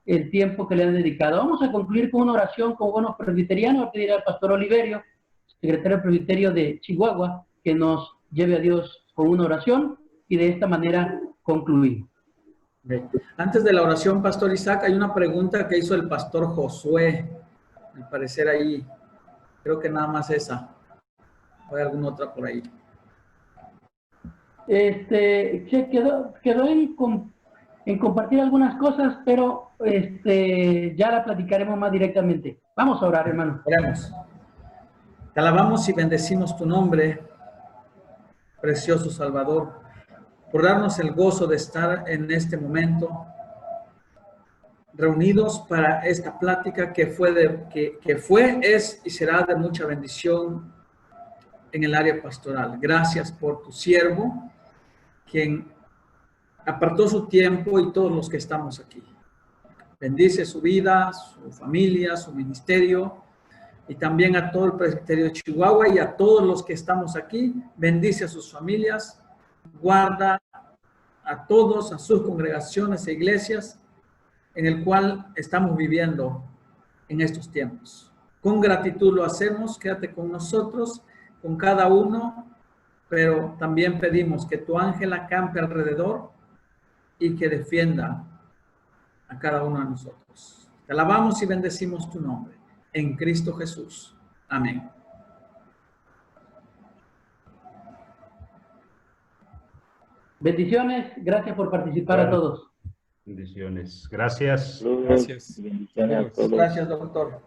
el tiempo que le han dedicado. Vamos a concluir con una oración con buenos presbiterianos. Voy a pedir al pastor Oliverio, secretario del presbiterio de Chihuahua, que nos lleve a Dios con una oración y de esta manera concluimos. Okay. Antes de la oración, Pastor Isaac, hay una pregunta que hizo el pastor Josué. Al parecer ahí, creo que nada más esa. ¿O hay alguna otra por ahí? Quedó en compartir algunas cosas, pero ya la platicaremos más directamente. Vamos a orar, hermano. Oremos. Te alabamos y bendecimos tu nombre, precioso Salvador, por darnos el gozo de estar en este momento reunidos para esta plática que fue, es y será de mucha bendición en el área pastoral. Gracias por tu siervo, quien apartó su tiempo y todos los que estamos aquí. Bendice su vida, su familia, su ministerio y también a todo el presbiterio de Chihuahua y a todos los que estamos aquí. Bendice a sus familias, guarda a todos, a sus congregaciones e iglesias en el cual estamos viviendo en estos tiempos. Con gratitud lo hacemos, quédate con nosotros, con cada uno, pero también pedimos que tu ángel acampe alrededor y que defienda a cada uno de nosotros. Te alabamos y bendecimos tu nombre. En Cristo Jesús. Amén. Bendiciones, gracias por participar a todos. Bendiciones. Gracias. Gracias. Bendiciones a todos. Gracias, doctor.